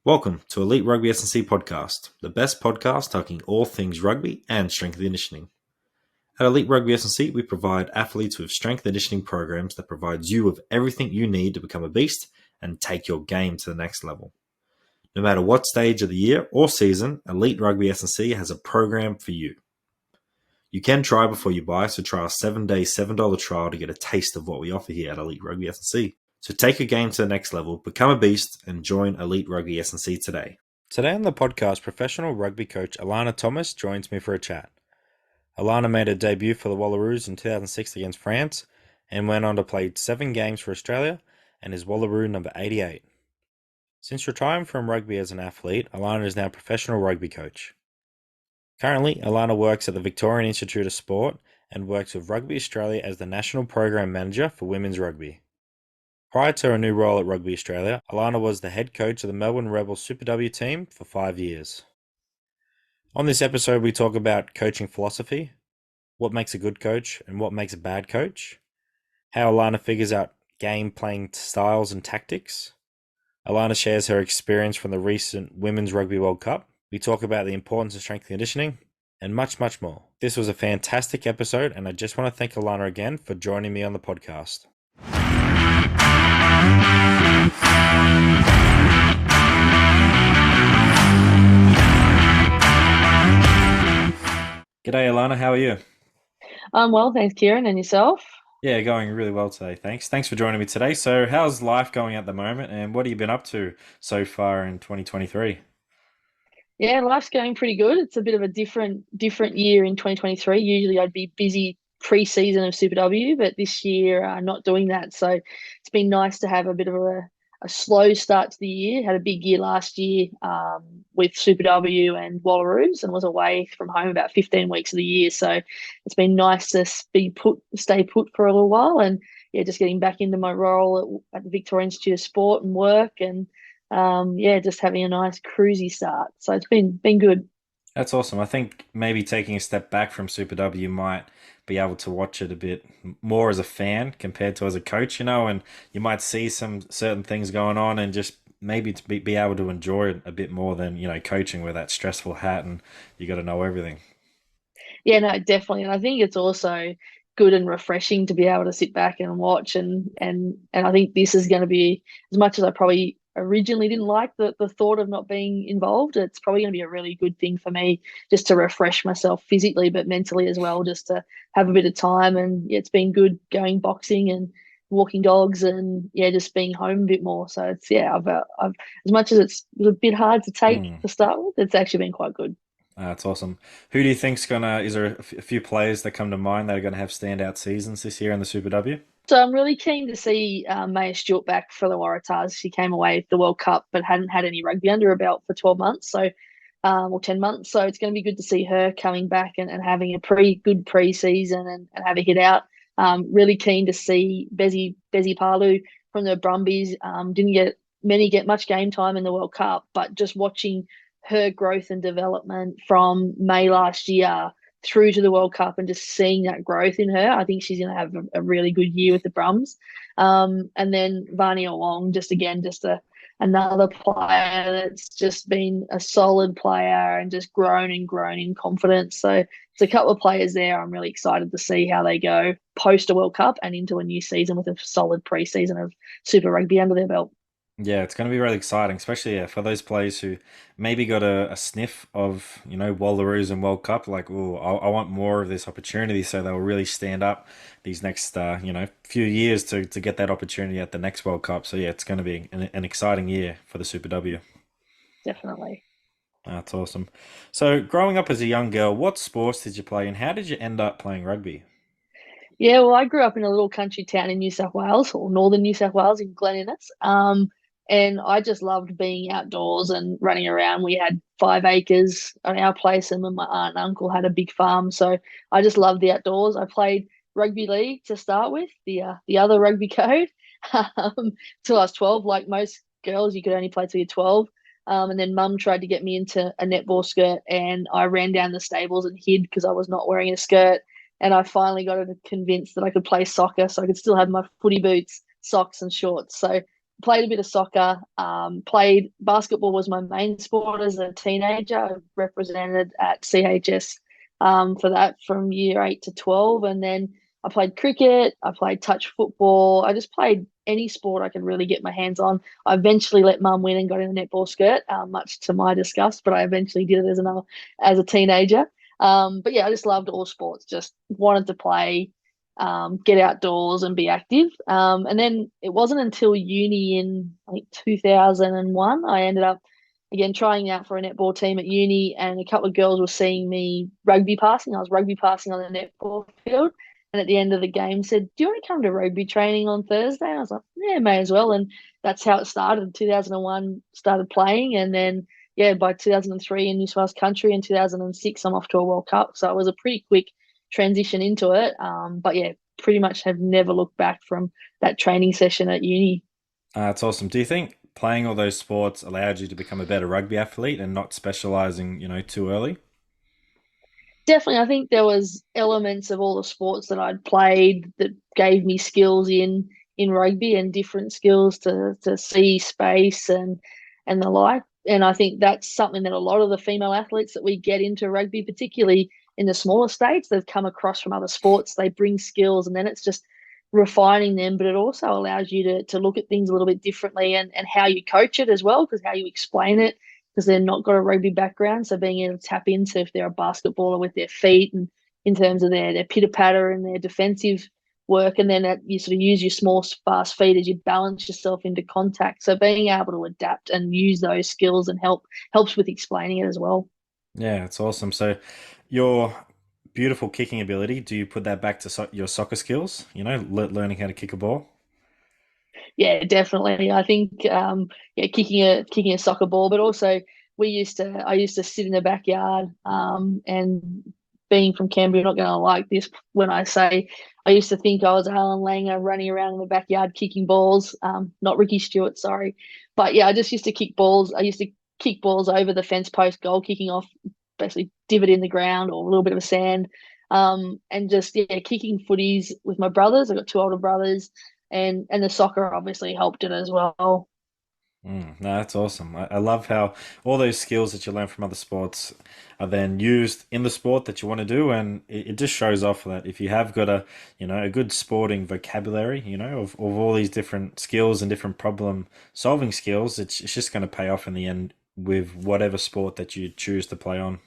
Welcome to Elite Rugby S&C Podcast, the best podcast talking all things rugby and strength and conditioning. At Elite Rugby S&C, we provide athletes with strength and conditioning programs that provides you with everything you need to become a beast and take your game to the next level. No matter what stage of the year or season, Elite Rugby S&C has a program for you. You can try before you buy, so try our 7-day $7 trial to get a taste of what we offer here at Elite Rugby S&C. So take your game to the next level, become a beast, and join Elite Rugby S&C today. Today on the podcast, professional rugby coach Alana Thomas joins me for a chat. Alana made her debut for the Wallaroos in 2006 against France and went on to play 7 games for Australia and is Wallaroo number 88. Since retiring from rugby as an athlete, Alana is now a professional rugby coach. Currently, Alana works at the Victorian Institute of Sport and works with Rugby Australia as the National Program Manager for Women's Rugby. Prior to her new role at Rugby Australia, Alana was the head coach of the Melbourne Rebels Super W team for 5 years. On this episode, we talk about coaching philosophy, what makes a good coach and what makes a bad coach, how Alana figures out game playing styles and tactics. Alana shares her experience from the recent Women's Rugby World Cup. We talk about the importance of strength and conditioning, and much, much more. This was a fantastic episode, and I just want to thank Alana again for joining me on the podcast. G'day, Alana. How are you? I'm well, thanks, Kieran. And yourself? Yeah, going really well today. Thanks. Thanks for joining me today. So, how's life going at the moment, and what have you been up to so far in 2023? Yeah, life's going pretty good. It's a bit of a different year in 2023. Usually I'd be busy pre-season of Super W, but this year not doing that. So it's been nice to have a bit of a slow start to the year. Had a big year last year with Super W and Wallaroos and was away from home about 15 weeks of the year. So it's been nice to stay put for a little while and yeah, just getting back into my role at the Victorian Institute of Sport and work and yeah, just having a nice cruisy start. So it's been good. That's awesome. I think maybe taking a step back from Super W, you might be able to watch it a bit more as a fan compared to as a coach, and you might see some certain things going on and just maybe to be able to enjoy it a bit more than, coaching with that stressful hat and you got to know everything. Yeah, no, definitely. And I think it's also good and refreshing to be able to sit back and watch and I think this is going to be, as much as I probably originally didn't like the thought of not being involved, it's probably going to be a really good thing for me just to refresh myself physically but mentally as well, just to have a bit of time. And yeah, it's been good going boxing and walking dogs and yeah, just being home a bit more. So it's yeah, I've as much as it's a bit hard to take Mm. to start with, it's actually been quite good. That's awesome. Who do you think's gonna? Is there a few players that come to mind that are gonna have standout seasons this year in the Super W? So I'm really keen to see Maya Stewart back for the Waratahs. She came away with the World Cup, but hadn't had any rugby under her belt for 12 months, or 10 months. So it's going to be good to see her coming back and having a pretty good pre-season and have a hit out. Really keen to see Bezzy Palu from the Brumbies. Didn't get much game time in the World Cup, but just watching her growth and development from May last year through to the World Cup and just seeing that growth in her, I think she's going to have a really good year with the Brums. And then Vania Wong, another player that's just been a solid player and just grown in confidence. So it's a couple of players there. I'm really excited to see how they go post a World Cup and into a new season with a solid pre-season of Super Rugby under their belt. Yeah, it's going to be really exciting, especially for those players who maybe got a sniff of, Wallaroos and World Cup. Like, oh, I want more of this opportunity, so they'll really stand up these next, few years to get that opportunity at the next World Cup. So yeah, it's going to be an exciting year for the Super W. Definitely. That's awesome. So, growing up as a young girl, what sports did you play, and how did you end up playing rugby? Yeah, well, I grew up in a little country town in New South Wales or northern New South Wales in Glen Innes. And I just loved being outdoors and running around. We had 5 acres on our place, and my aunt and uncle had a big farm. So I just loved the outdoors. I played rugby league to start with, the other rugby code, till I was 12. Like most girls, you could only play till you're 12. And then mum tried to get me into a netball skirt, and I ran down the stables and hid because I was not wearing a skirt. And I finally got her to convince that I could play soccer, so I could still have my footy boots, socks, and shorts. So played a bit of soccer. Played basketball was my main sport as a teenager. I represented at CHS for that from year 8 to 12, and then I played cricket. I played touch football. I just played any sport I could really get my hands on. I eventually let mum win and got in the netball skirt, much to my disgust, but I eventually did it as a teenager. But yeah, I just loved all sports. Just wanted to play, get outdoors and be active. And then it wasn't until uni in I think 2001 I ended up again trying out for a netball team at uni, and a couple of girls were seeing me rugby passing. I was rugby passing on the netball field. And at the end of the game said, "Do you want to come to rugby training on Thursday?" And I was like, "Yeah, may as well." And that's how it started. 2001 started playing, and then yeah, by 2003 in New South Wales country, in 2006 I'm off to a World Cup. So it was a pretty quick transition into it. But yeah, pretty much have never looked back from that training session at uni. That's awesome. Do you think playing all those sports allowed you to become a better rugby athlete and not specializing, too early? Definitely, I think there was elements of all the sports that I'd played that gave me skills in rugby and different skills to see space and the like. And I think that's something that a lot of the female athletes that we get into rugby, particularly in the smaller states, they've come across from other sports. They bring skills, and then it's just refining them. But it also allows you to look at things a little bit differently, and how you coach it as well, because how you explain it, because they're not got a rugby background. So being able to tap into if they're a basketballer with their feet and in terms of their pitter patter and their defensive work, and then that you sort of use your small, fast feet as you balance yourself into contact. So being able to adapt and use those skills and helps with explaining it as well. Yeah, it's awesome. So, your beautiful kicking ability, do you put that back to your soccer skills? Learning how to kick a ball? Yeah, definitely. I think yeah, kicking a soccer ball, but also I used to sit in the backyard, and being from Canberra, you're not going to like this when I say I used to think I was Alan Langer running around in the backyard kicking balls. Not Ricky Stewart, sorry, but yeah, I just used to kick balls. I used to kick balls over the fence post, goal kicking off, basically divot in the ground or a little bit of sand, and just yeah, kicking footies with my brothers. I got two older brothers, and the soccer obviously helped it as well. No, that's awesome. I love how all those skills that you learn from other sports are then used in the sport that you want to do, and it just shows off that if you have got a good sporting vocabulary, of all these different skills and different problem solving skills, it's just going to pay off in the end with whatever sport that you choose to play on.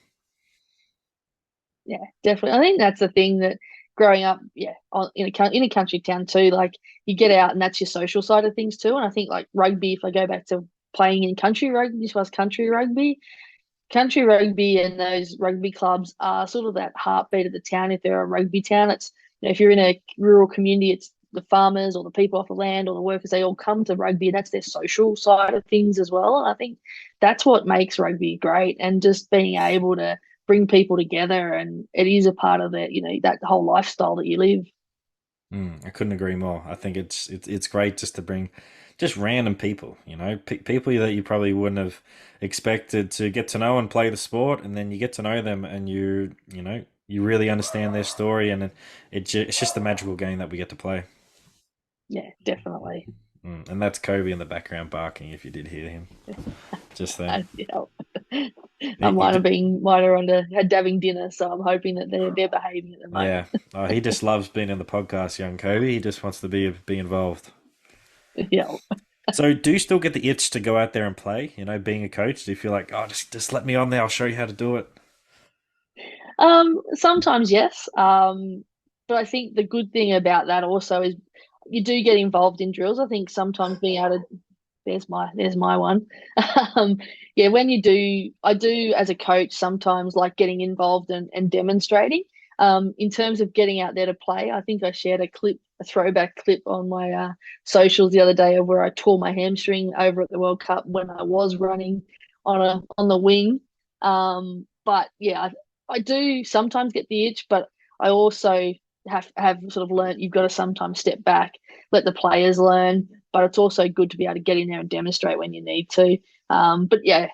Yeah, definitely. I think that's the thing that growing up, yeah, in a country town too, like you get out and that's your social side of things too. And I think like rugby, if I go back to playing in country rugby, this was country rugby and those rugby clubs are sort of that heartbeat of the town. If they're a rugby town, it's if you're in a rural community, it's the farmers or the people off the land or the workers, they all come to rugby, and that's their social side of things as well. And I think that's what makes rugby great, and just being able to bring people together, and it is a part of the that whole lifestyle that you live. I couldn't agree more. I think it's great just to bring just random people, people that you probably wouldn't have expected to get to know and play the sport, and then you get to know them, and you really understand their story, and it's just a magical game that we get to play. Yeah, definitely. And that's Kobe in the background barking, if you did hear him just then. Yeah. I He, he, might have under had having dinner, so I'm hoping that they're behaving at the yeah, moment. he just loves being in the podcast, young Kobe. He just wants to be involved. Yeah. So, do you still get the itch to go out there and play? Being a coach, do you feel like, oh, just let me on there, I'll show you how to do it? Sometimes yes. But I think the good thing about that also is you do get involved in drills. I think sometimes being able to there's my one. Um, yeah, when you do, I do as a coach sometimes like getting involved and demonstrating. In terms of getting out there to play, I think I shared a throwback clip on my socials the other day of where I tore my hamstring over at the World Cup when I was running on the wing. But yeah, I do sometimes get the itch, but I also have sort of learned you've got to sometimes step back, let the players learn, but it's also good to be able to get in there and demonstrate when you need to. But yeah,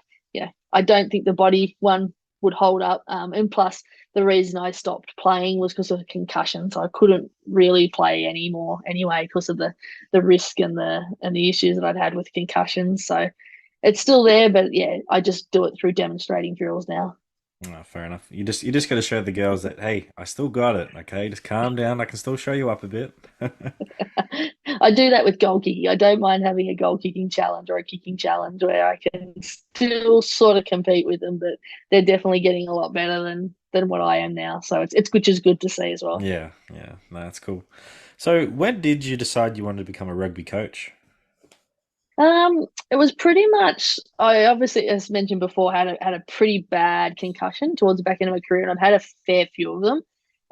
I don't think the body one would hold up. And plus, the reason I stopped playing was because of a concussion, so I couldn't really play anymore anyway because of the risk and the issues that I'd had with concussions. So it's still there, but yeah, I just do it through demonstrating drills now. Oh, fair enough. You just got to show the girls that hey, I still got it. Okay, just calm down. I can still show you up a bit. I do that with goal kicking. I don't mind having a goal kicking challenge or a kicking challenge where I can still sort of compete with them, but they're definitely getting a lot better than what I am now. So it's which is good to see as well. Yeah, yeah, no, that's cool. So, when did you decide you wanted to become a rugby coach? It was pretty much I obviously, as mentioned before, had a pretty bad concussion towards the back end of my career, and I've had a fair few of them.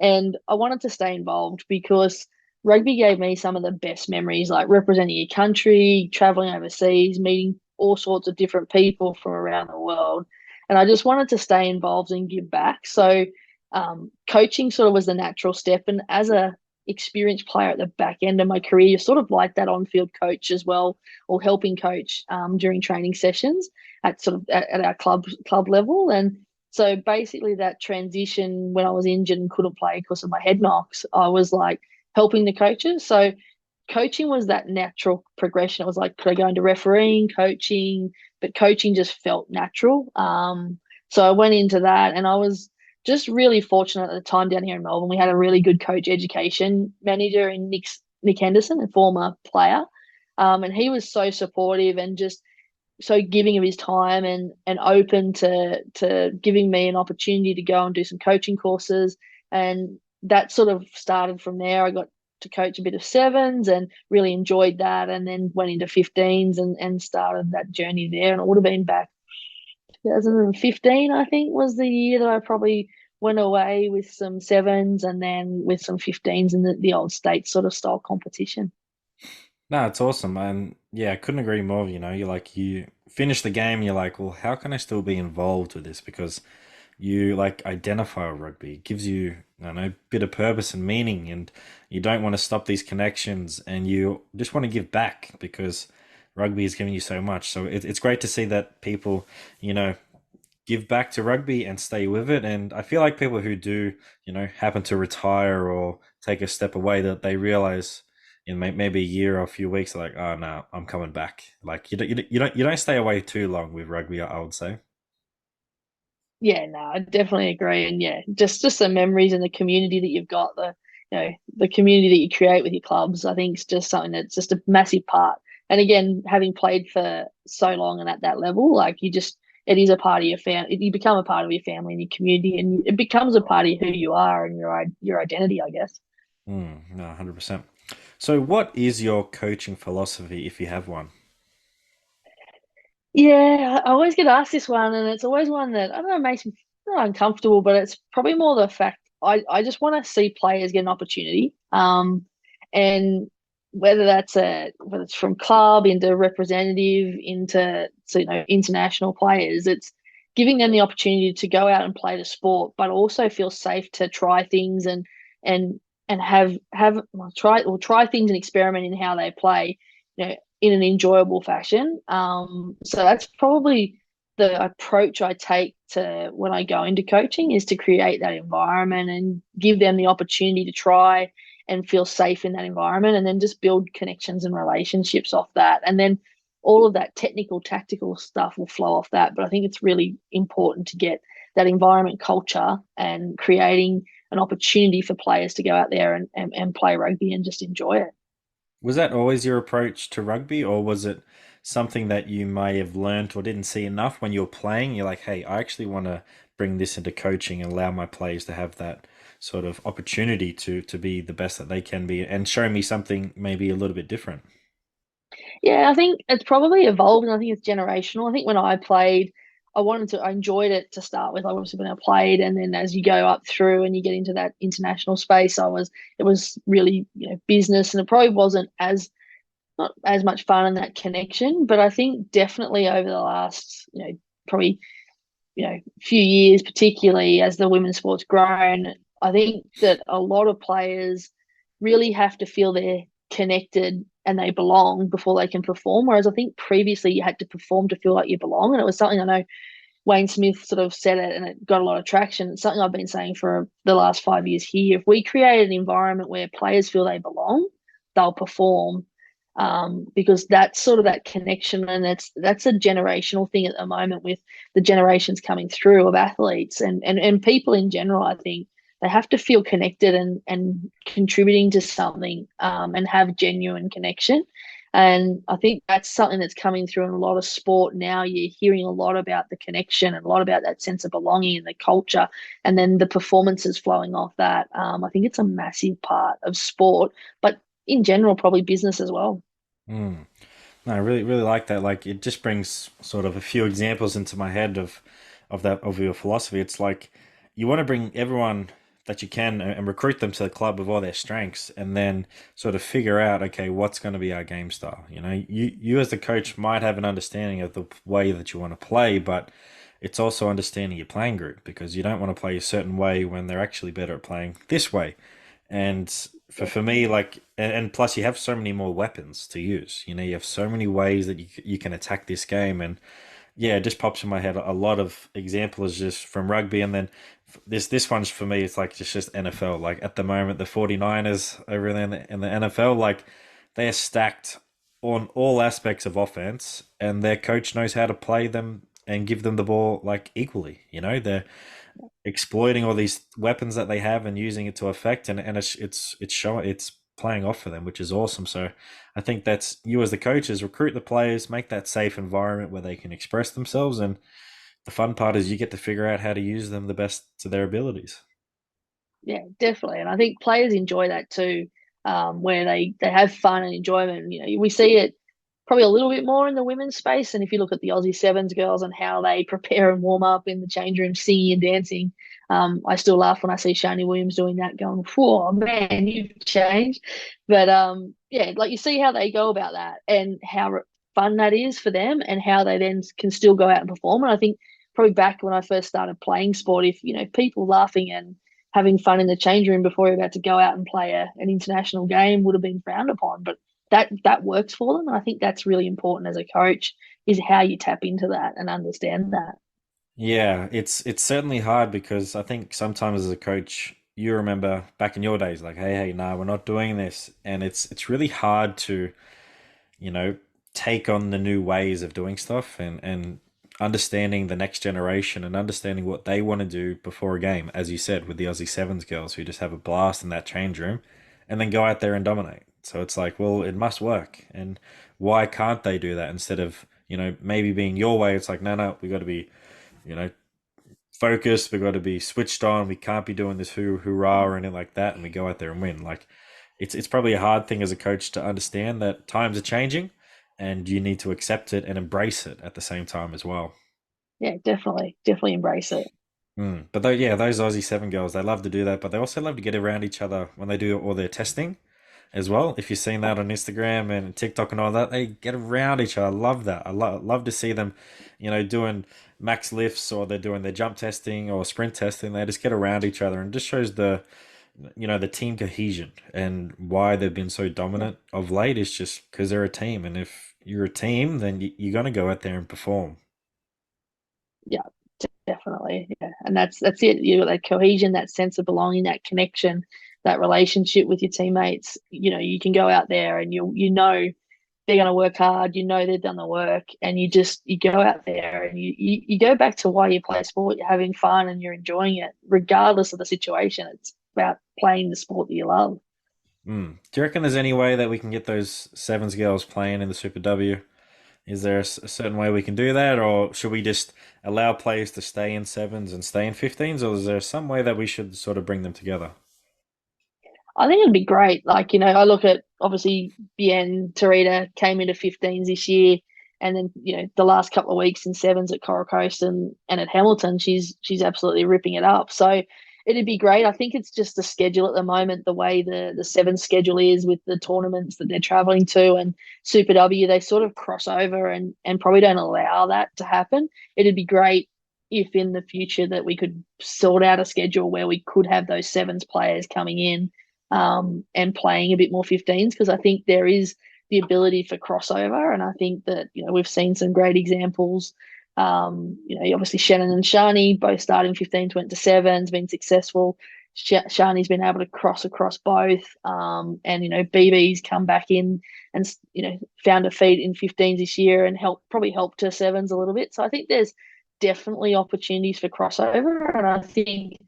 And I wanted to stay involved because rugby gave me some of the best memories, like representing your country, traveling overseas, meeting all sorts of different people from around the world. And I just wanted to stay involved and give back. So coaching sort of was the natural step. And as a experienced player at the back end of my career, you're sort of like that on-field coach as well, or helping coach during training sessions at sort of at our club level. And so basically that transition when I was injured and couldn't play because of my head knocks, I was like helping the coaches. So coaching was that natural progression. It was like, could I go into refereeing, coaching, but coaching just felt natural. So I went into that, and I was just really fortunate at the time down here in Melbourne. We had a really good coach education manager in Nick Henderson, a former player. And he was so supportive and just so giving of his time and open to giving me an opportunity to go and do some coaching courses. And that sort of started from there. I got to coach a bit of sevens and really enjoyed that, and then went into 15s and started that journey there. And it would have been back 2015, I think, was the year that I probably went away with some sevens and then with some 15s in the old state sort of style competition. No, it's awesome, and yeah, I couldn't agree more. You're like you finish the game, and you're like, well, how can I still be involved with this? Because you like identify with rugby. It gives you, I don't know, a bit of purpose and meaning, and you don't want to stop these connections, and you just want to give back because rugby is giving you so much. So it's great to see that people, you know, give back to rugby and stay with it. And I feel like people who do, happen to retire or take a step away, that they realize in maybe a year or a few weeks, like, oh no, I'm coming back. Like you don't stay away too long with rugby. I would say. Yeah, no, I definitely agree. And yeah, just the memories and the community that you've got, the community that you create with your clubs, I think is just something that's just a massive part. And again, having played for so long and at that level, like it is a part of your family. You become a part of your family and your community, and it becomes a part of who you are and your identity, I guess. No, 100%. So, what is your coaching philosophy if you have one? Yeah, I always get asked this one, and it's always one that I don't know makes me not uncomfortable, but it's probably more the fact I just want to see players get an opportunity. And whether it's from club into representative into international players, it's giving them the opportunity to go out and play the sport, but also feel safe to try things and and have well, try things and experiment in how they play. In an enjoyable fashion. So that's probably the approach I take to when I go into coaching is to create that environment and give them the opportunity to try and feel safe in that environment, and then just build connections and relationships off that. And then all of that technical, tactical stuff will flow off that. But I think it's really important to get that environment culture and creating an opportunity for players to go out there and play rugby and just enjoy it. Was that always your approach to rugby, or was it something that you may have learnt or didn't see enough when you were playing? You're like, hey, I actually want to bring this into coaching and allow my players to have that sort of opportunity to be the best that they can be and show me something maybe a little bit different. Yeah, I think it's probably evolved, and I think it's generational. I think when I played, I enjoyed it to start with. I obviously when I played, and then as you go up through and you get into that international space, it was really business, and it probably wasn't as not as much fun in that connection. But I think definitely over the last probably few years, particularly as the women's sport's grown, I think that a lot of players really have to feel they're connected and they belong before they can perform. Whereas I think previously you had to perform to feel like you belong. And it was something I know Wayne Smith sort of said it and it got a lot of traction. It's something I've been saying for the last 5 years here. If we create an environment where players feel they belong, they'll perform. Because that's sort of that connection, and that's a generational thing at the moment with the generations coming through of athletes and people in general. I think they have to feel connected and contributing to something, and have genuine connection. And I think that's something that's coming through in a lot of sport now. You're hearing a lot about the connection and a lot about that sense of belonging and the culture, and then the performances flowing off that. I think it's a massive part of sport, but in general, probably business as well. Mm. No, I really, really like that. Like, it just brings sort of a few examples into my head of your philosophy. It's like you want to bring everyone that you can and recruit them to the club with all their strengths, and then sort of figure out, okay, what's going to be our game style. You as the coach might have an understanding of the way that you want to play, but it's also understanding your playing group, because you don't want to play a certain way when they're actually better at playing this way. And for me, like, and plus you have so many more weapons to use. You have so many ways that you can attack this game. And yeah, it just pops in my head. A lot of examples just from rugby, and then this one's for me. It's like just NFL. Like at the moment, the 49ers over there in the NFL, like they are stacked on all aspects of offense, and their coach knows how to play them and give them the ball like equally. They're exploiting all these weapons that they have and using it to effect, and it's showing, it's playing off for them, which is awesome. So I think that's you as the coaches recruit the players, make that safe environment where they can express themselves, and the fun part is you get to figure out how to use them the best to their abilities. Yeah, definitely. And I think players enjoy that too, where they have fun and enjoyment. We see it probably a little bit more in the women's space. And if you look at the Aussie Sevens girls and how they prepare and warm up in the change room, singing and dancing, I still laugh when I see Shani Williams doing that, going, "Whoa, man, you've changed." But yeah, like you see how they go about that and how fun that is for them, and how they then can still go out and perform. And I think probably back when I first started playing sport, if people laughing and having fun in the change room before you're about to go out and play an international game would have been frowned upon. But that works for them. And I think that's really important as a coach, is how you tap into that and understand that. Yeah, it's certainly hard, because I think sometimes as a coach, you remember back in your days, like, hey, nah, we're not doing this, and it's really hard to you know, take on the new ways of doing stuff, and understanding the next generation and understanding what they want to do before a game, as you said, with the Aussie Sevens girls who just have a blast in that change room and then go out there and dominate. So it's like, well, it must work. And why can't they do that instead of, maybe being your way? It's like, no, we got to be, you know, focused. We got to be switched on. We can't be doing this hoorah or anything like that. And we go out there and win. Like, it's probably a hard thing as a coach to understand that times are changing, and you need to accept it and embrace it at the same time as well. Yeah, definitely embrace it. But though, yeah, those Aussie Seven girls, they love to do that, but they also love to get around each other when they do all their testing as well. If you've seen that on Instagram and TikTok and all that, they get around each other. I love that. I love to see them, doing max lifts, or they're doing their jump testing or sprint testing. They just get around each other, and just shows the team cohesion, and why they've been so Yeah, dominant of late is just because they're a team. And if you're a team, then you're going to go out there and perform. yeah, definitely. Yeah, and that's it. You got that cohesion, that sense of belonging, that connection, that relationship with your teammates. You can go out there and you know they're going to work hard. They've done the work, and you go out there and you go back to why you play sport. You're having fun and you're enjoying it, regardless of the situation. It's about playing the sport that you love. Do you reckon there's any way that we can get those Sevens girls playing in the Super W? Is there a certain way we can do that, or should we just allow players to stay in sevens and stay in 15s, or is there some way that we should sort of bring them together? I think it'd be great. Like, I look at obviously Bien Tarita came into 15s this year, and then the last couple of weeks in sevens at Coral Coast and at Hamilton, she's absolutely ripping it up. So it'd be great. I think it's just the schedule at the moment, the way the seven schedule is with the tournaments that they're traveling to, and Super W, they sort of cross over and probably don't allow that to happen. It'd be great if in the future that we could sort out a schedule where we could have those sevens players coming in, and playing a bit more 15s, because I think there is the ability for crossover. And I think that, we've seen some great examples Obviously Shannon and Shani both started in 15s, went to sevens, been successful. Shani's been able to cross across both, and BB's come back in and found a feet in 15s this year and probably helped her sevens a little bit. So I think there's definitely opportunities for crossover, and I think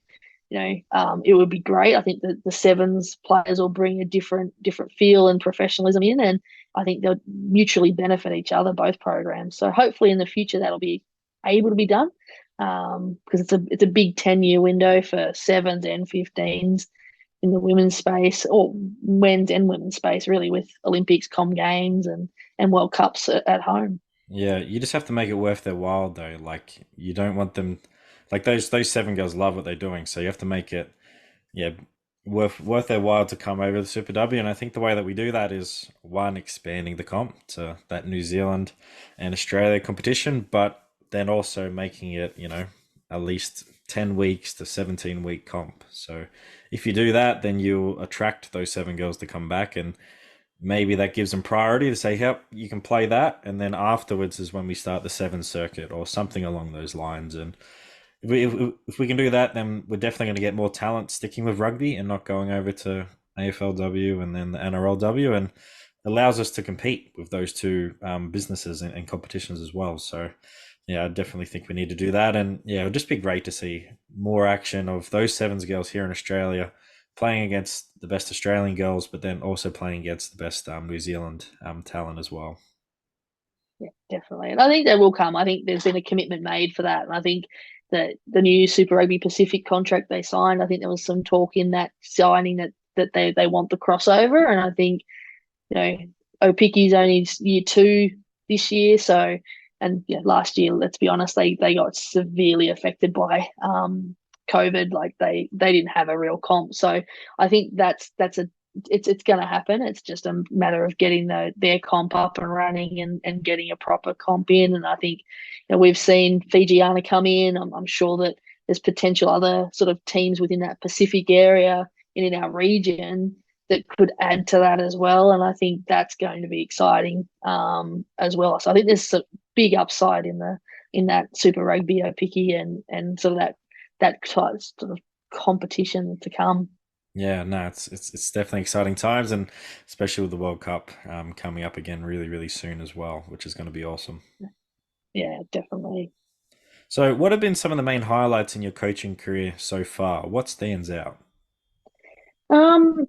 it would be great. I think that the sevens players will bring a different feel and professionalism in, and I think they'll mutually benefit each other, both programs. So hopefully in the future that'll be able to be done, because it's a big 10-year window for sevens and 15s in the women's space, or men's and women's space, really, with Olympics, Com Games, and World Cups at home. Yeah, you just have to make it worth their while though. Like you don't want them like those seven girls love what they're doing, so you have to make it yeah, worth their while to come over the Super W. And I think the way that we do that is one, expanding the comp to that New Zealand and Australia competition, but then also making it, at least 10 weeks to 17-week comp. So if you do that, then you'll attract those seven girls to come back, and maybe that gives them priority to say, yep, you can play that. And then afterwards is when we start the seven circuit or something along those lines. And if we can do that, then we're definitely going to get more talent sticking with rugby and not going over to AFLW and then the NRLW, and allows us to compete with those two businesses and competitions as well. So, yeah, I definitely think we need to do that. And yeah, it'll just be great to see more action of those sevens girls here in Australia playing against the best Australian girls, but then also playing against the best New Zealand talent as well. Yeah, definitely. And I think they will come. I think there's been a commitment made for that. And I think that the new Super Rugby Pacific contract they signed, I think there was some talk in that signing that they want the crossover. And I think, Opiki's only year two this year. So, and last year, let's be honest, they got severely affected by COVID. Like they didn't have a real comp. So I think it's going to happen. It's just a matter of getting their comp up and running, and getting a proper comp in. And I think we've seen Fijiana come in. I'm sure that there's potential other sort of teams within that Pacific area and in our region that could add to that as well. And I think that's going to be exciting as well. So I think there's a big upside in that Super Rugby Picky and sort of that sort of competition to come. Yeah, no, it's definitely exciting times, and especially with the World Cup coming up again really, really soon as well, which is going to be awesome. Yeah, definitely. So, what have been some of the main highlights in your coaching career so far? What stands out? Um,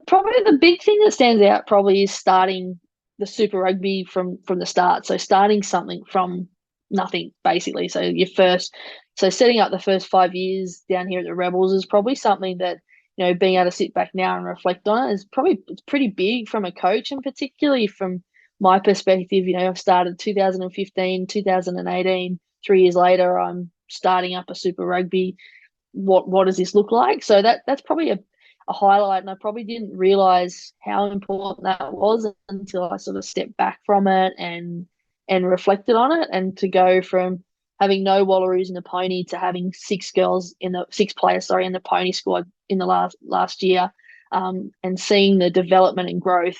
probably the big thing that stands out probably is starting the Super Rugby from the start. So starting something from nothing basically. So setting up the first 5 years down here at the Rebels is probably something that being able to sit back now and reflect on it is probably it's pretty big from a coach, and particularly from my perspective. I've started 2015, 2018. 3 years later, I'm starting up a Super Rugby. What does this look like? So that's probably a highlight, and I probably didn't realize how important that was until I sort of stepped back from it and reflected on it. And to go from having no Wallaroos in the pony to having six players, sorry, in the pony squad in the last year, and seeing the development and growth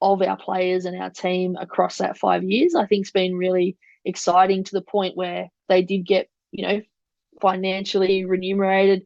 of our players and our team across that 5 years, I think it's been really exciting, to the point where they did get financially remunerated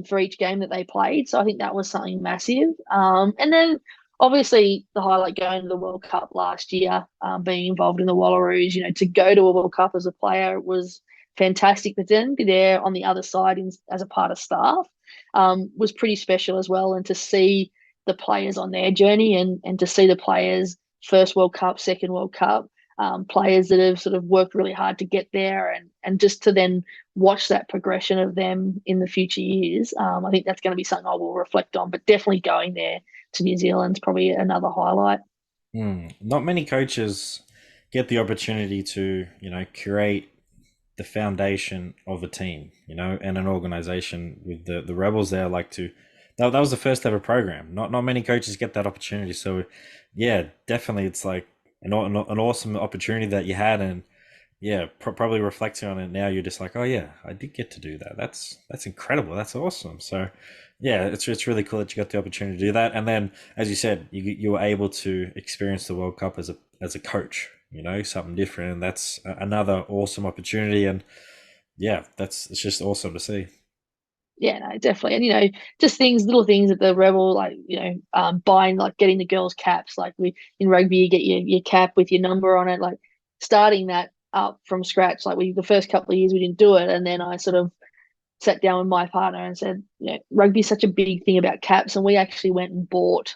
for each game that they played. So I think that was something massive. And then obviously the highlight going to the World Cup last year, being involved in the Wallaroos, to go to a World Cup as a player was fantastic. But then be there on the other side as a part of staff was pretty special as well. And to see the players on their journey, and to see the players first World Cup, second World Cup, players that have sort of worked really hard to get there, and just to then watch that progression of them in the future years. I think that's going to be something I will reflect on, but definitely going there to New Zealand is probably another highlight. Not many coaches get the opportunity to, curate the foundation of a team, and an organization with the Rebels there. That was the first ever program. Not many coaches get that opportunity. So, yeah, definitely, it's like an awesome opportunity that you had, and yeah, probably reflecting on it now, you're just like, oh yeah, I did get to do that. That's incredible. That's awesome. So, yeah, it's really cool that you got the opportunity to do that, and then as you said, you were able to experience the World Cup as a coach, something different. And that's another awesome opportunity. And yeah, it's just awesome to see. Yeah, no, definitely. And just little things at the Rebel, like buying, like getting the girls' caps. Like we in rugby, you get your cap with your number on it. Like starting that up from scratch. Like the first couple of years we didn't do it, and then I sort of sat down with my partner and said, rugby's such a big thing about caps, and we actually went and bought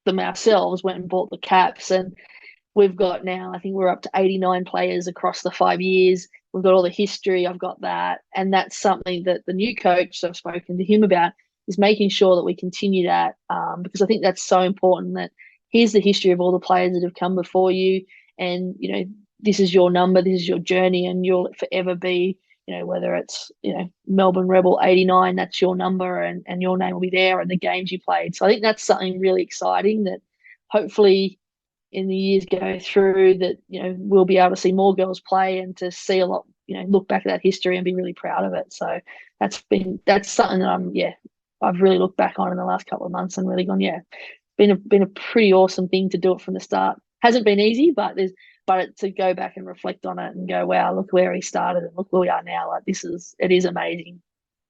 them ourselves. Went and bought the caps, and we've got now, I think we're up to 89 players across the 5 years. We've got all the history. I've got that. And that's something that the new coach I've spoken to him about is making sure that we continue that, because I think that's so important that here's the history of all the players that have come before you. And, this is your number, this is your journey, and you'll forever be, whether it's, Melbourne Rebel 89, that's your number, and your name will be there and the games you played. So I think that's something really exciting that hopefully in the years go through that we'll be able to see more girls play and to see a lot, look back at that history and be really proud of it. So that's something that I've really looked back on in the last couple of months and really gone, been a pretty awesome thing to do it from the start. Hasn't been easy, but to go back and reflect on it and go, wow, look where he started and look where we are now. Like it is amazing.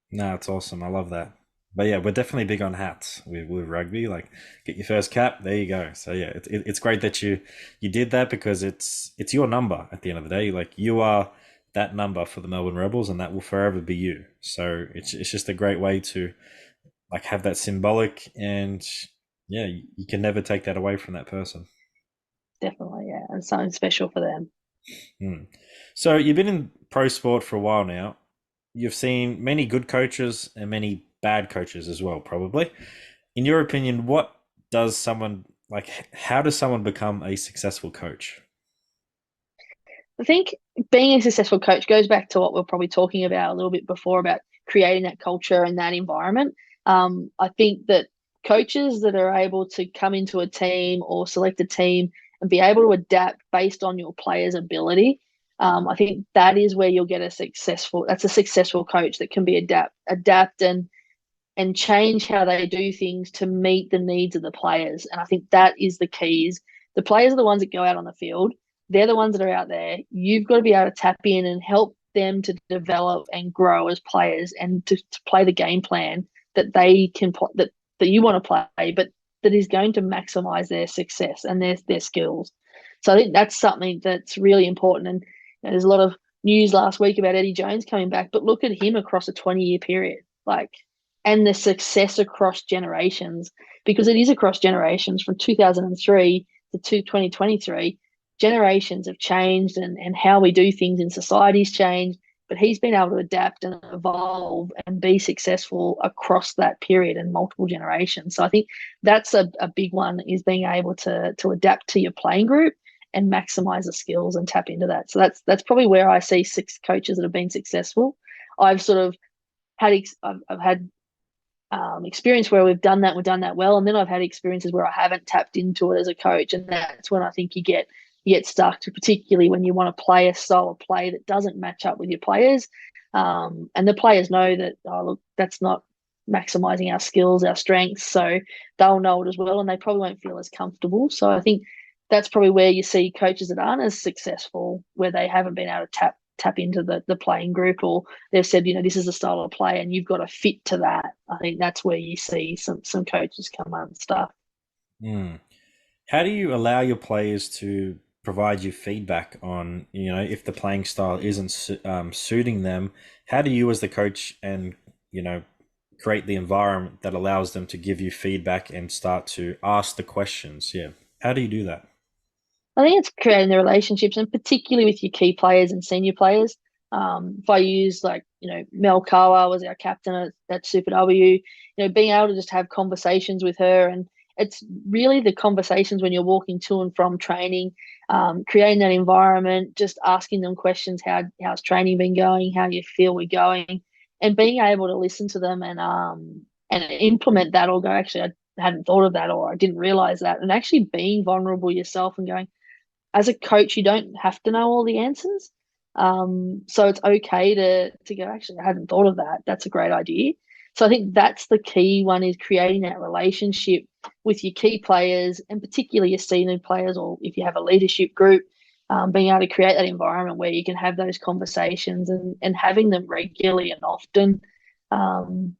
No, it's awesome. I love that. But yeah, we're definitely big on hats with rugby. Like, get your first cap, there you go. So yeah, it's great that you did that, because it's your number at the end of the day. Like, you are that number for the Melbourne Rebels, and that will forever be you. So it's just a great way to like have that symbolic, and yeah, you can never take that away from that person. Definitely, yeah, and something special for them. Hmm. So you've been in pro sport for a while now. You've seen many good coaches and many bad coaches as well, probably. In your opinion, what does someone like? How does someone become a successful coach? I think being a successful coach goes back to what we are probably talking about a little bit before about creating that culture and that environment. I think that coaches that are able to come into a team or select a team and be able to adapt based on your player's ability, I think that is where you'll get that's a successful coach that can be adapt and change how they do things to meet the needs of the players. And I think that is the key. Is the players are the ones that go out on the field. They're the ones that are out there. You've got to be able to tap in and help them to develop and grow as players and to play the game plan that they can that you want to play, but that is going to maximize their success and their skills. So I think that's something that's really important. And there's a lot of news last week about Eddie Jones coming back, but look at him across a 20-year period. Like, and the success across generations, because it is across generations from 2003 to 2023. Generations have changed, and how we do things in society's changed, but he's been able to adapt and evolve and be successful across that period and multiple generations. So I think that's a big one, is being able to adapt to your playing group and maximize the skills and tap into that. So that's probably where I see six coaches that have been successful. I've sort of I've had experience where we've done that well, and then I've had experiences where I haven't tapped into it as a coach, and that's when I think you get stuck, particularly when you want to play a style of play that doesn't match up with your players, and the players know that, oh look, that's not maximizing our skills, our strengths, so they'll know it as well, and they probably won't feel as comfortable. So I think that's probably where you see coaches that aren't as successful, where they haven't been able to tap into the playing group, or they've said, this is a style of play and you've got to fit to that. I think that's where you see some coaches come unstuck. Mm. How do you allow your players to provide you feedback on, if the playing style isn't suiting them? How do you, as the coach, and create the environment that allows them to give you feedback and start to ask the questions? Yeah, how do you do that? I think it's creating the relationships, and particularly with your key players and senior players. If I use, like, Mel Kawa was our captain at Super W, being able to just have conversations with her, and it's really the conversations when you're walking to and from training, creating that environment, just asking them questions. How's training been going? How do you feel we're going? And being able to listen to them and implement that, or go, actually, I hadn't thought of that, or I didn't realize that, and actually being vulnerable yourself and going, as a coach, you don't have to know all the answers. So it's okay to go, actually, I hadn't thought of that. That's a great idea. So I think that's the key one, is creating that relationship with your key players, and particularly your senior players, or if you have a leadership group, being able to create that environment where you can have those conversations and having them regularly and often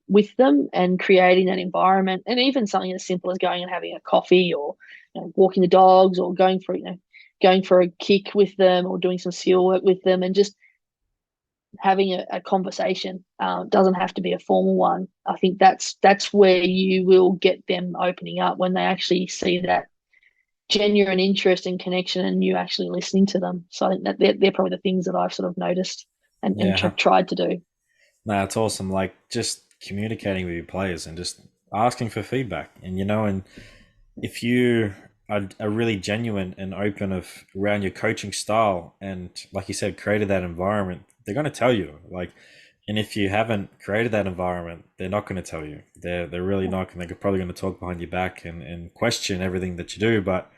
with them and creating that environment, and even something as simple as going and having a coffee or walking the dogs or going for a kick with them or doing some seal work with them and just having a conversation. Doesn't have to be a formal one. I think that's where you will get them opening up when they actually see that genuine interest and connection and you actually listening to them. So I think that they're probably the things that I've sort of noticed and Yeah, tried to do. no, it's awesome. Like just communicating with your players and just asking for feedback, and if you are really genuine and open of around your coaching style, and like you said, created that environment, they're going to tell you. Like, and if you haven't created that environment, they're not going to tell you. They're really not. And they're probably going to talk behind your back and question everything that you do. But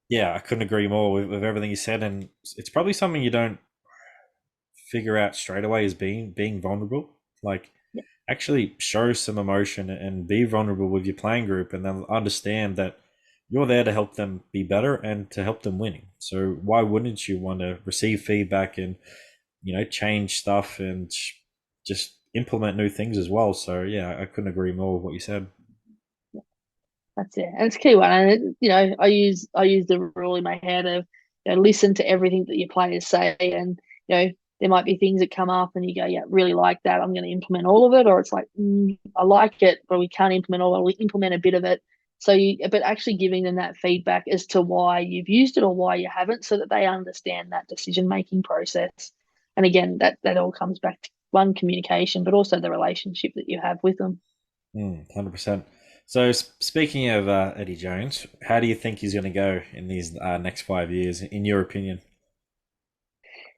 yeah, I couldn't agree more with everything you said, and it's probably something you don't figure out straight away is being vulnerable. Like Yeah, actually show some emotion and be vulnerable with your playing group, and they'll understand that you're there to help them be better and to help them winning. So why wouldn't you want to receive feedback and change stuff and just implement new things as well? So yeah, I couldn't agree more with what you said. that's it. And it's a key one. And I use the rule in my head of listen to everything that your players say, and there might be things that come up and you go, yeah, really like that. I'm going to implement all of it, or it's like, I like it, but we can't implement all of it. We implement a bit of it. But actually giving them that feedback as to why you've used it or why you haven't, so that they understand that decision making process. And again, that all comes back to one, communication, but also the relationship that you have with them. 100%. So speaking of Eddie Jones, how do you think he's going to go in these next 5 years, in your opinion?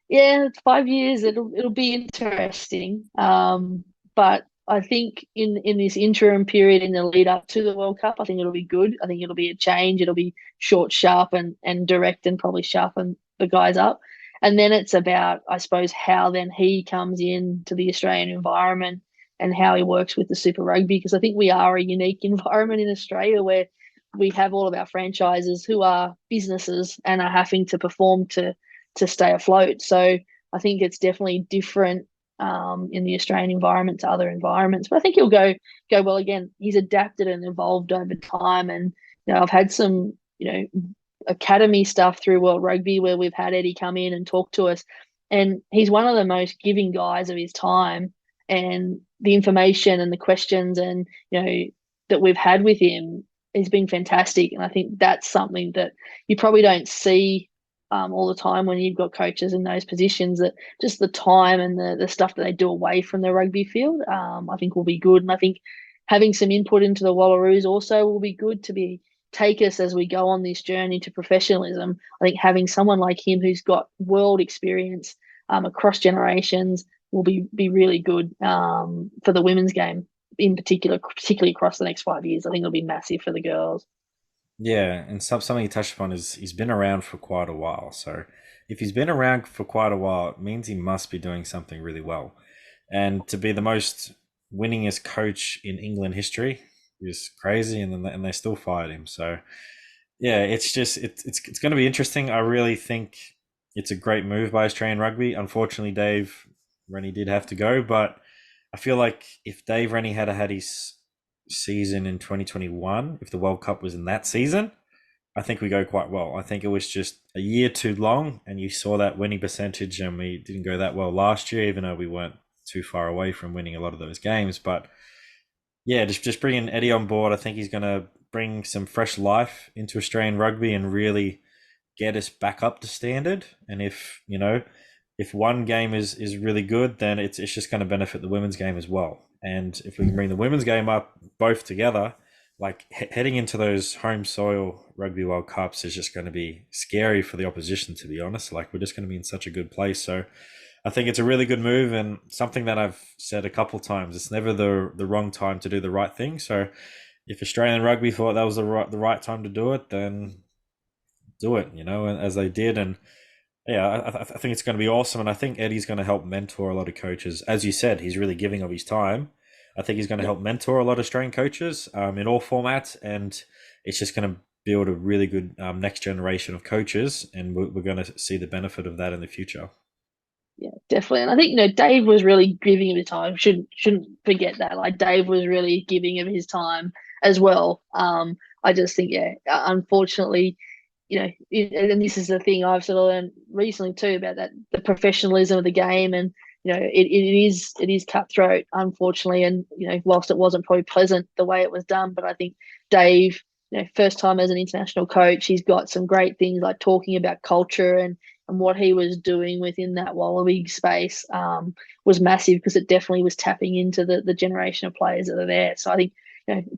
Yeah, it's 5 years. It'll be interesting. But I think in this interim period in the lead up to the World Cup, I think it'll be good. I think it'll be a change. It'll be short, sharp, and direct, and probably sharpen the guys up. And then it's about, I suppose, how then he comes in to the Australian environment and how he works with the Super Rugby, because I think we are a unique environment in Australia where we have all of our franchises who are businesses and are having to perform to stay afloat. So I think it's definitely different in the Australian environment to other environments. But I think he'll go well. Again, he's adapted and evolved over time, and I've had some academy stuff through World Rugby where we've had Eddie come in and talk to us, and he's one of the most giving guys of his time. And the information and the questions and that we've had with him has been fantastic. And I think that's something that you probably don't see all the time when you've got coaches in those positions, that just the time and the stuff that they do away from the rugby field, I think will be good. And I think having some input into the Wallaroos also will be good to be take us as we go on this journey to professionalism. I think having someone like him who's got world experience across generations will be really good for the women's game in particular, particularly across the next 5 years. I think it'll be massive for the girls. Yeah, and something you touched upon is he's been around for quite a while. So if he's been around for quite a while, it means he must be doing something really well. And to be the most winningest coach in England history is crazy, and then they still fired him. So yeah, it's just it's going to be interesting. I really think it's a great move by Australian Rugby. Unfortunately, Dave Rennie did have to go, but I feel like if Dave Rennie had his season in 2021, if the World Cup was in that season, I think we go quite well. I think it was just a year too long, and you saw that winning percentage, and we didn't go that well last year, even though we weren't too far away from winning a lot of those games. But yeah, just bringing Eddie on board, I think he's going to bring some fresh life into Australian rugby and really get us back up to standard. And if one game is really good, then it's just going to benefit the women's game as well. And if we can bring the women's game up both together, like heading into those home soil rugby World Cups is just going to be scary for the opposition, to be honest. Like we're just going to be in such a good place. So I think it's a really good move, and something that I've said a couple of times. It's never the wrong time to do the right thing. So if Australian rugby thought that was the right time to do it, then do it. As they did, and yeah, I think it's going to be awesome, and I think Eddie's going to help mentor a lot of coaches. As you said, he's really giving of his time. I think he's going to Yeah, help mentor a lot of Australian coaches in all formats, and it's just going to build a really good next generation of coaches, and we're going to see the benefit of that in the future. Yeah, definitely. And I think, Dave was really giving him his time. Shouldn't forget that. Like, Dave was really giving him his time as well. I just think, yeah, unfortunately, and this is the thing I've sort of learned recently too, about that, the professionalism of the game. And it is cutthroat, unfortunately. And whilst it wasn't probably pleasant the way it was done, but I think Dave, first time as an international coach, he's got some great things, like talking about culture, and what he was doing within that Wallaby space was massive, because it definitely was tapping into the generation of players that are there. So I think,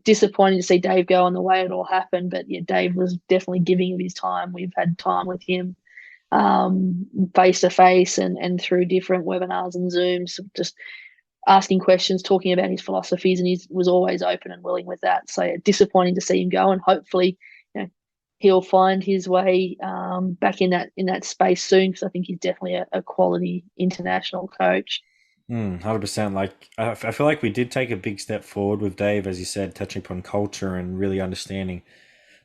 disappointing to see Dave go on the way it all happened. But yeah, Dave was definitely giving of his time. We've had time with him face to face and through different webinars and Zooms, just asking questions, talking about his philosophies, and he was always open and willing with that. So yeah, disappointing to see him go, and hopefully, he'll find his way back in that space soon, because I think he's definitely a quality international coach. 100%. Like I feel like we did take a big step forward with Dave, as you said, touching upon culture and really understanding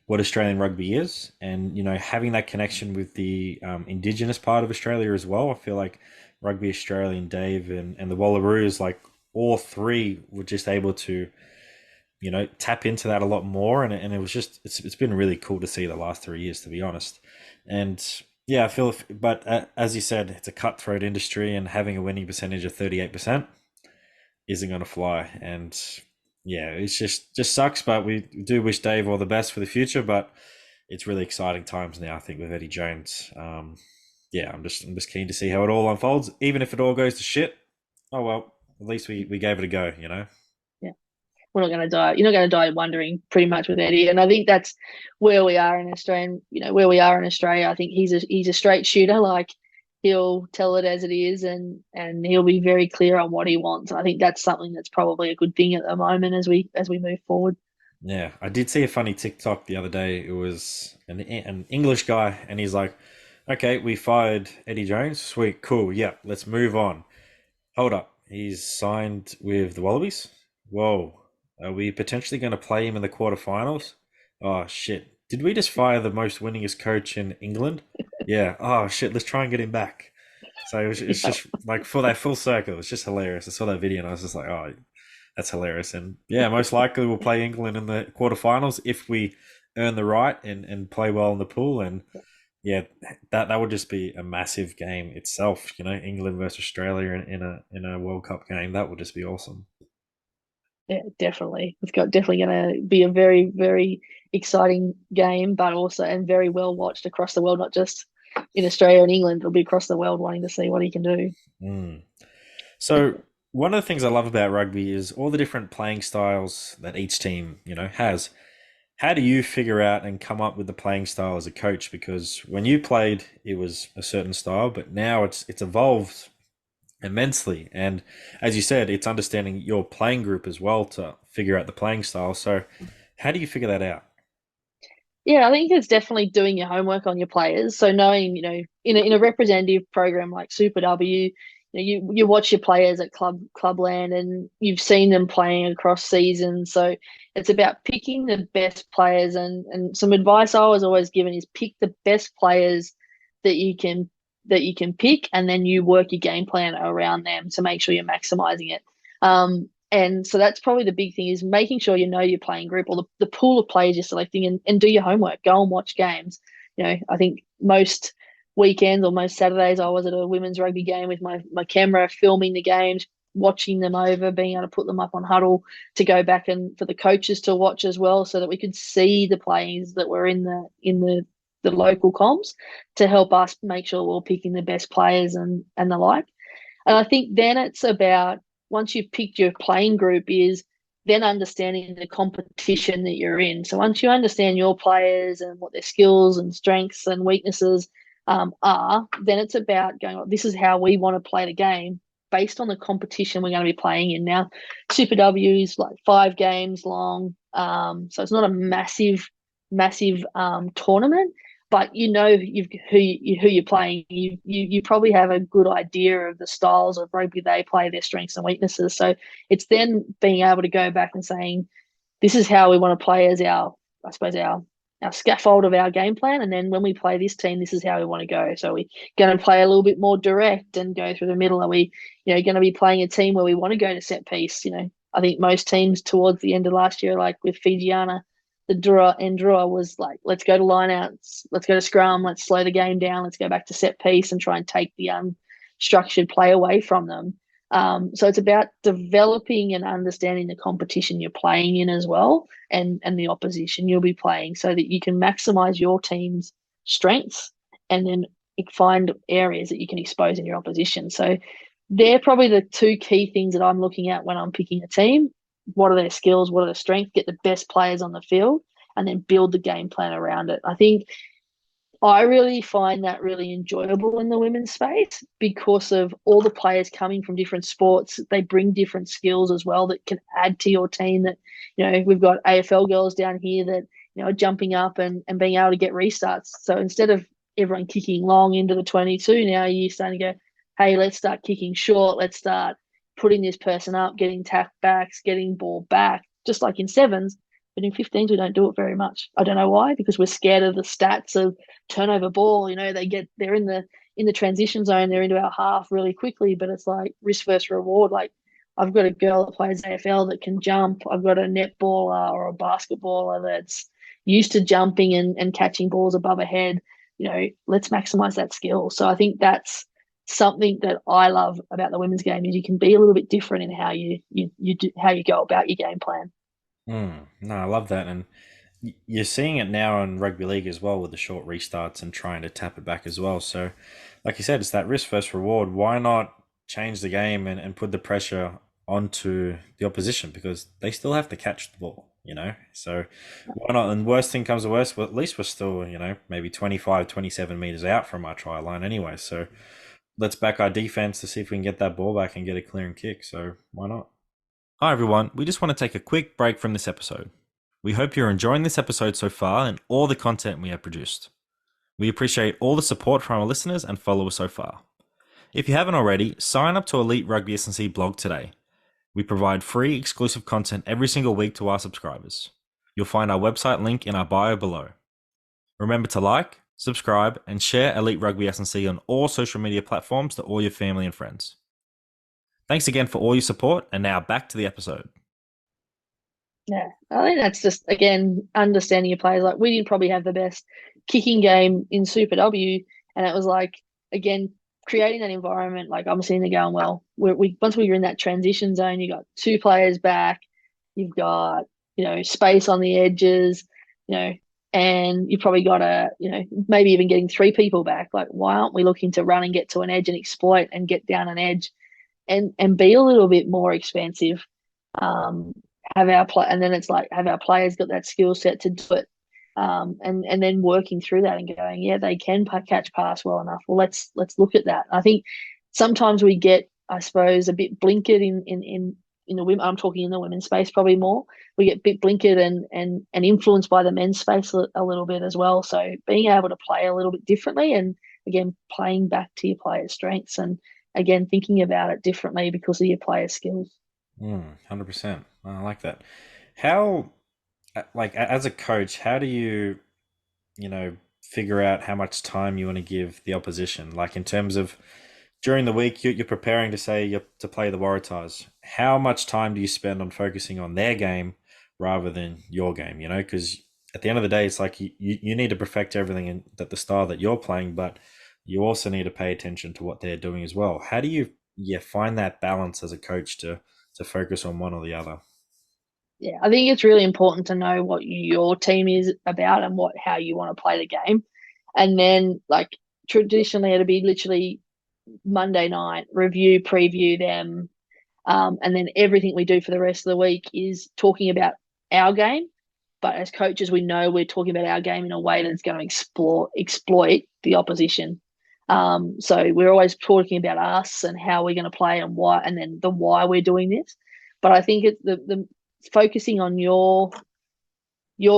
what Australian rugby is, and having that connection with the Indigenous part of Australia as well. I feel like Rugby Australia and Dave and the Wallaroos, like all three, were just able to tap into that a lot more, and it was just it's been really cool to see the last 3 years, to be honest. And yeah, I feel, but as you said, it's a cutthroat industry, and having a winning percentage of 38% isn't going to fly. And yeah, it's just sucks, but we do wish Dave all the best for the future. But it's really exciting times now, I think, with Eddie Jones. Yeah, I'm just keen to see how it all unfolds, even if it all goes to shit. Oh well, at least we gave it a go, you know. Yeah. We're not going to die. You're not going to die wondering, pretty much, with Eddie. And I think that's where we are in Australia. Where we are in Australia, I think he's a straight shooter. Like, he'll tell it as it is, and he'll be very clear on what he wants. I think that's something that's probably a good thing at the moment as we move forward. Yeah, I did see a funny TikTok the other day. It was an English guy, and he's like, "Okay, we fired Eddie Jones. Sweet, cool. Yeah, let's move on. Hold up, he's signed with the Wallabies. Whoa, are we potentially going to play him in the quarterfinals? Oh shit! Did we just fire the most winningest coach in England? Yeah. Oh shit! Let's try and get him back." So it's Yeah, just like, for that full circle. It's just hilarious. I saw that video and I was just like, "Oh, that's hilarious." And yeah, most likely we'll play England in the quarterfinals if we earn the right and play well in the pool. And yeah, that would just be a massive game itself. England versus Australia in a World Cup game. That would just be awesome. yeah, definitely. It's got definitely going to be a very, very exciting game, but also, and very well watched across the world, not just in Australia and England. It'll be across the world, wanting to see what he can do. Mm. So one of the things I love about rugby is all the different playing styles that each team has. How do you figure out and come up with the playing style as a coach? Because when you played, it was a certain style, but now it's evolved immensely. And as you said, it's understanding your playing group as well to figure out the playing style. So how do you figure that out? Yeah, I think it's definitely doing your homework on your players. So knowing, in a representative program like Super W, you watch your players at clubland, and you've seen them playing across seasons. So it's about picking the best players, and some advice I was always given is pick the best players that you can that you can pick, and then you work your game plan around them to make sure you're maximizing it. And so that's probably the big thing, is making sure you know your playing group, or the pool of players you're selecting, and do your homework. Go and watch games. I think most weekends or most Saturdays I was at a women's rugby game with my camera, filming the games, watching them over, being able to put them up on huddle to go back, and for the coaches to watch as well, so that we could see the players that were in the local comps, to help us make sure we're picking the best players and the like. And I think then it's about, once you've picked your playing group, is then understanding the competition that you're in. So once you understand your players and what their skills and strengths and weaknesses are, then it's about going, "Well, this is how we want to play the game based on the competition we're going to be playing in." Now, Super W is like 5 games long, so it's not a massive tournament, but who you're playing. You probably have a good idea of the styles of rugby they play, their strengths and weaknesses. So it's then being able to go back and saying, "This is how we want to play as our, I suppose, our our scaffold of our game plan. And then when we play this team, this is how we want to go. So we're going to play a little bit more direct and go through the middle. Are we, going to be playing a team where we want to go to set piece? I think most teams towards the end of last year, like with Fijiana, the draw was like, let's go to lineouts, let's go to scrum, let's slow the game down, let's go back to set piece and try and take the unstructured play away from them. So it's about developing and understanding the competition you're playing in as well, and the opposition you'll be playing, so that you can maximize your team's strengths and then find areas that you can expose in your opposition. So they're probably the two key things that I'm looking at when I'm picking a team. What are their skills? What are their strengths? Get the best players on the field and then build the game plan around it. I think I really find that really enjoyable in the women's space because of all the players coming from different sports. They bring different skills as well that can add to your team. That, we've got AFL girls down here that, are jumping up and being able to get restarts. So instead of everyone kicking long into the 22, now you're starting to go, hey, let's start kicking short. Let's start putting this person up, getting tap backs, getting ball back, just like in sevens. But in 15s, we don't do it very much. I don't know why, because we're scared of the stats of turnover ball. They're in the transition zone, they're into our half really quickly, but it's like risk versus reward. Like, I've got a girl that plays AFL that can jump. I've got a netballer or a basketballer that's used to jumping and catching balls above a head. Let's maximize that skill. So I think that's something that I love about the women's game, is you can be a little bit different in how you do, how you go about your game plan. No, I love that, and you're seeing it now in rugby league as well with the short restarts and trying to tap it back as well. So, like you said, it's that risk versus reward. Why not change the game and put the pressure onto the opposition, because they still have to catch the ball, So why not? And worst thing comes to worst, well, at least we're still, maybe 25, 27 meters out from our try line anyway. So let's back our defense to see if we can get that ball back and get a clearing kick. So why not? Hi, everyone. We just want to take a quick break from this episode. We hope you're enjoying this episode so far and all the content we have produced. We appreciate all the support from our listeners and followers so far. If you haven't already, sign up to Elite Rugby S&C blog today. We provide free exclusive content every single week to our subscribers. You'll find our website link in our bio below. Remember to like, subscribe, and share Elite Rugby S&C on all social media platforms to all your family and friends. Thanks again for all your support, and now back to the episode. Yeah, I think that's just, again, understanding your players. Like, we didn't probably have the best kicking game in Super W, and it was like, again, creating that environment. Like, I'm sitting there going, well, once we were in that transition zone, you got two players back, you've got space on the edges, and you probably got maybe even getting three people back. Like, why aren't we looking to run and get to an edge and exploit and get down an edge, and be a little bit more expansive? Have our players got that skill set to do it, and then working through that and going, yeah, they can catch pass well enough. Well, let's look at that. I think sometimes we get, I suppose, a bit blinkered in the women. I'm talking in the women's space probably more. We get a bit blinkered and influenced by the men's space a little bit as well. So being able to play a little bit differently, and again, playing back to your players' strengths, and again, thinking about it differently because of your players' skills. 100%. I like that. How, like, as a coach, how do you, figure out how much time you want to give the opposition? Like, in terms of during the week, you're preparing to say you're to play the Waratahs. How much time do you spend on focusing on their game rather than your game? Because at the end of the day, it's like you need to perfect everything that the style that you're playing, but you also need to pay attention to what they're doing as well. How do you find that balance as a coach to focus on one or the other? Yeah, I think it's really important to know what your team is about and how you want to play the game. And then, like, traditionally it'll be literally Monday night, review, preview them. And then everything we do for the rest of the week is talking about our game. But as coaches, we know we're talking about our game in a way that's going to exploit the opposition. So we're always talking about us and how we're going to play and why, and then the why we're doing this. But I think it's the focusing on your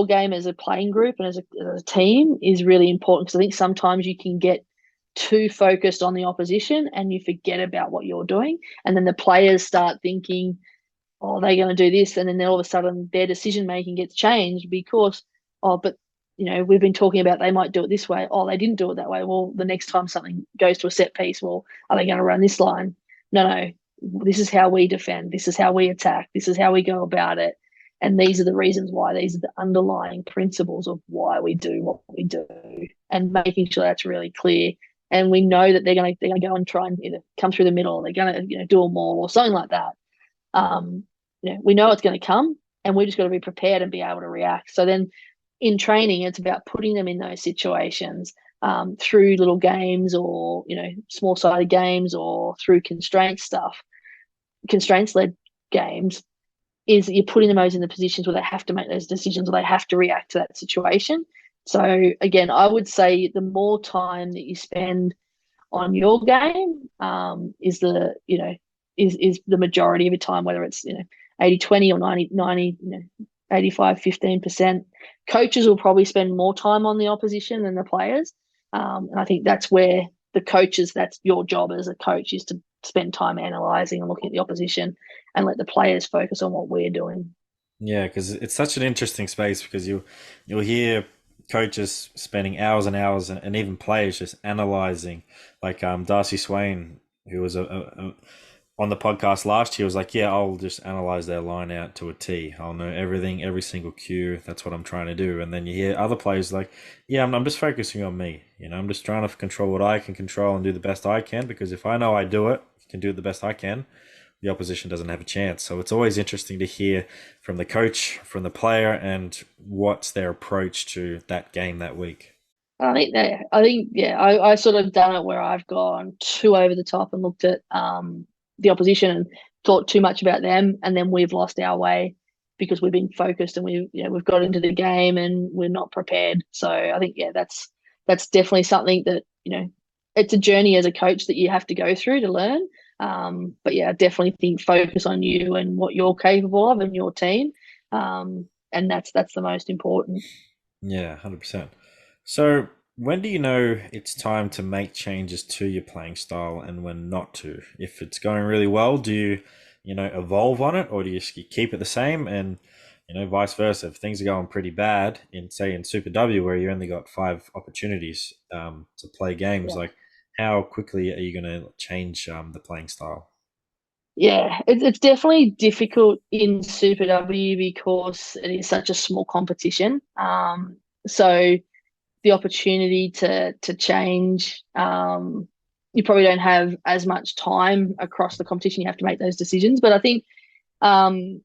game as a playing group and as a team is really important, because I think sometimes you can get too focused on the opposition and you forget about what you're doing, and then the players start thinking, oh, they're going to do this, and then all of a sudden their decision making gets changed because, oh, but we've been talking about they might do it this way. Oh, they didn't do it that way. Well, the next time something goes to a set piece, well, are they going to run this line? No. This is how we defend. This is how we attack. This is how we go about it. And these are the reasons why. These are the underlying principles of why we do what we do, and making sure that's really clear. And we know that they're gonna go and try and either come through the middle, or they're gonna do a maul or something like that. We know it's going to come, and we just got to be prepared and be able to react. So then, in training, it's about putting them in those situations through little games, or small sided games, or through constraints led games. Is that you're putting them in the positions where they have to make those decisions, or they have to react to that situation. So again, I would say the more time that you spend on your game is the is the majority of your time, whether it's 80-20 or 90-90, 85-15%. Coaches will probably spend more time on the opposition than the players, and I think that's where the coaches, that's your job as a coach, is to spend time analysing and looking at the opposition, and let the players focus on what we're doing. Yeah, because it's such an interesting space because you'll hear coaches spending hours and hours, and even players just analyzing. Like Darcy Swain, who was on the podcast last year, was like, "Yeah, I'll just analyze their line out to a T. I'll know everything, every single cue. That's what I'm trying to do." And then you hear other players like, "Yeah, I'm just focusing on me. I'm just trying to control what I can control and do the best I can, because if I know I do it, can do it the best I can, the opposition doesn't have a chance." So it's always interesting to hear from the coach, from the player, and what's their approach to that game that week. I sort of done it where I've gone too over the top and looked at the opposition and thought too much about them, and then we've lost our way because we've been focused, and we've got into the game and we're not prepared. So I think that's definitely something that it's a journey as a coach that you have to go through to learn. But yeah, I definitely think focus on you and what you're capable of and your team, and that's the most important. Yeah, 100%. So when do you know it's time to make changes to your playing style and when not to? If it's going really well, do you evolve on it, or do you keep it the same? And vice versa, if things are going pretty bad in, say, in Super W, where you only got 5 opportunities to play games, Yeah. like how quickly are you going to change the playing style? Yeah, it's definitely difficult in Super W because it is such a small competition. So the opportunity to change, you probably don't have as much time across the competition. You have to make those decisions. But I think, um,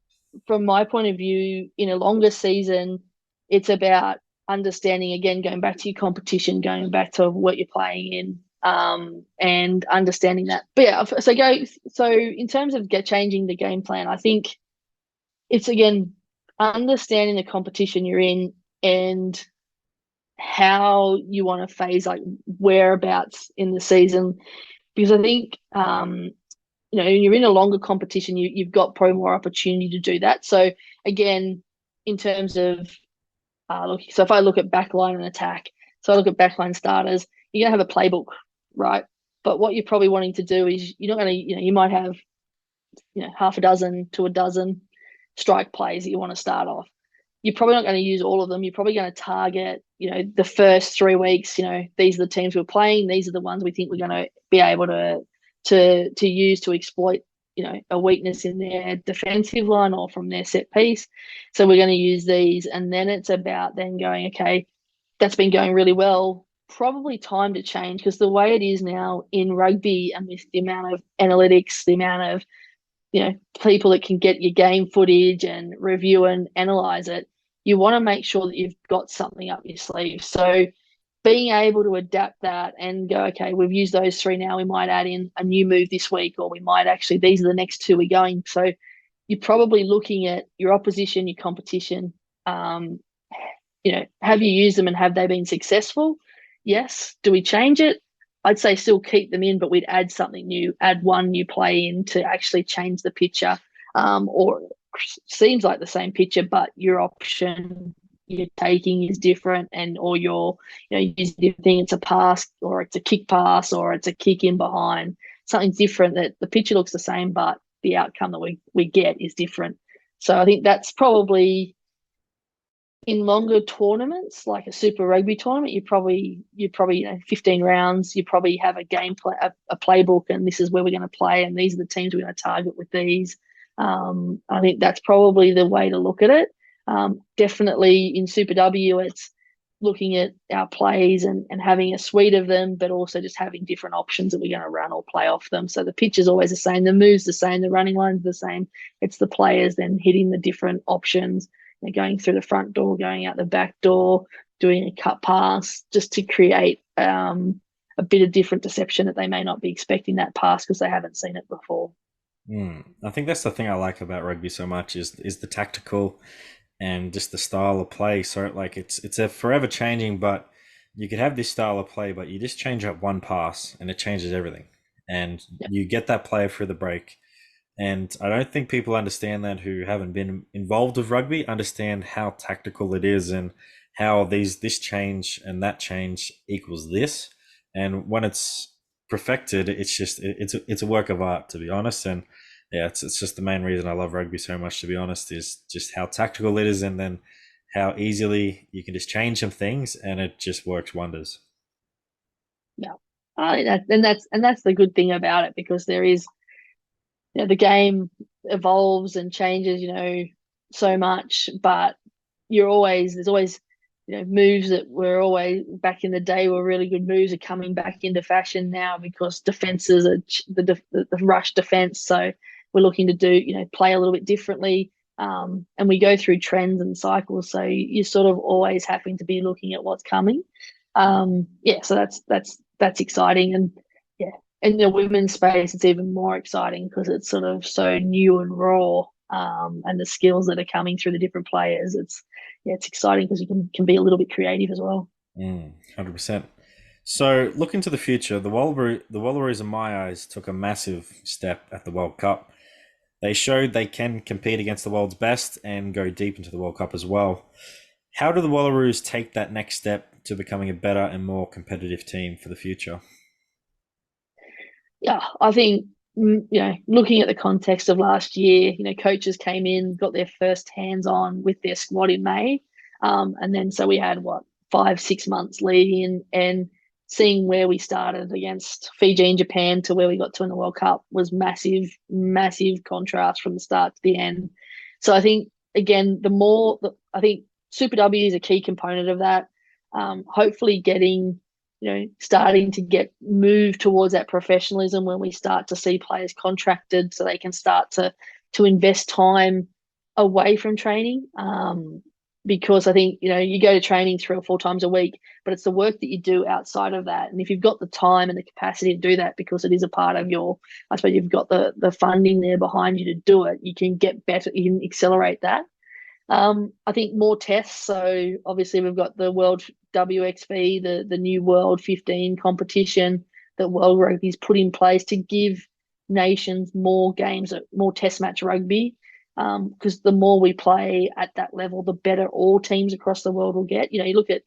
from my point of view, in a longer season, it's about understanding, again, going back to your competition, going back to what you're playing in, and understanding that. But yeah, so in terms of changing the game plan, I think it's, again, understanding the competition you're in and how you want to phase, like whereabouts in the season, because I think when you're in a longer competition, you've got probably more opportunity to do that. So again, in terms of so if I look at backline and attack, so I look at backline starters, you're gonna have a playbook, right? But what you're probably wanting to do is you're not gonna, you might have half a dozen to a dozen strike plays that you want to start off. You're probably not going to use all of them. You're probably going to target, the first 3 weeks. These are the teams we're playing. These are the ones we think we're going to be able to use to exploit, a weakness in their defensive line or from their set piece. So we're going to use these, and then it's about then going, okay, that's been going really well. Probably time to change, because the way it is now in rugby, and with the amount of analytics, the amount of people that can get your game footage and review and analyze it, you want to make sure that you've got something up your sleeve. So being able to adapt that and go, okay, we've used those 3 now, we might add in a new move this week, or we might actually, these are the next 2 we're going. So you're probably looking at your opposition, your competition. Have you used them and have they been successful? Yes. Do we change it? I'd say still keep them in, but we'd add something new, add one new play in to actually change the picture, or seems like the same picture, but your option you're taking is different, and or you use the thing, it's a pass or it's a kick pass or it's a kick in behind, something different, that the picture looks the same, but the outcome that we get is different. So I think that's probably in longer tournaments, like a Super Rugby tournament, you probably 15 rounds. You probably have a game play, a playbook, and this is where we're going to play, and these are the teams we're going to target with these. I think that's probably the way to look at it. Definitely in Super W, it's looking at our plays and having a suite of them, but also just having different options that we're going to run or play off them. So the pitch is always the same, the move's the same, the running line's the same. It's the players then hitting the different options, going through the front door, going out the back door, doing a cut pass, just to create a bit of different deception that they may not be expecting that pass because they haven't seen it before. I think that's the thing I like about rugby so much is the tactical and just the style of play. So like it's a forever changing, but you could have this style of play, but you just change up one pass and it changes everything, and Yeah, you get that player through the break. And I don't think people understand that who haven't been involved with rugby understand how tactical it is and how this change and that change equals this. And when it's perfected, it's a work of art, to be honest. And yeah, it's just the main reason I love rugby so much, to be honest, is just how tactical it is, and then how easily you can just change some things and it just works wonders. yeah. And that's the good thing about it, because there is, the game evolves and changes, so much, but there's always, moves that were always back in the day were really good moves are coming back into fashion now because defenses are the rush defense. So we're looking to do, play a little bit differently. And we go through trends and cycles. So you're sort of always having to be looking at what's coming. Yeah, so that's exciting. And yeah, in the women's space, it's even more exciting because it's sort of so new and raw. And the skills that are coming through the different players, it's exciting because you can be a little bit creative as well. 100%. So, looking to the future, the Wallaroos, in my eyes, took a massive step at the World Cup. They showed they can compete against the world's best and go deep into the World Cup as well. How do the Wallaroos take that next step to becoming a better and more competitive team for the future? Yeah, I think, looking at the context of last year, coaches came in, got their first hands on with their squad in May, and then so we had 5-6 months leading in, and seeing where we started against Fiji and Japan to where we got to in the World Cup was massive, massive contrast from the start to the end. So I think, again, I think Super W is a key component of that. Hopefully, getting, starting to get moved towards that professionalism when we start to see players contracted so they can start to invest time away from training. Because I think, you go to training 3 or 4 times a week, but it's the work that you do outside of that. And if you've got the time and the capacity to do that, because it is a part of I suppose you've got the funding there behind you to do it, you can get better, you can accelerate that. I think more tests. So obviously we've got the World WXV, the new World 15 competition that World Rugby's put in place to give nations more games, more test match rugby. Because the more we play at that level, the better all teams across the world will get. You look at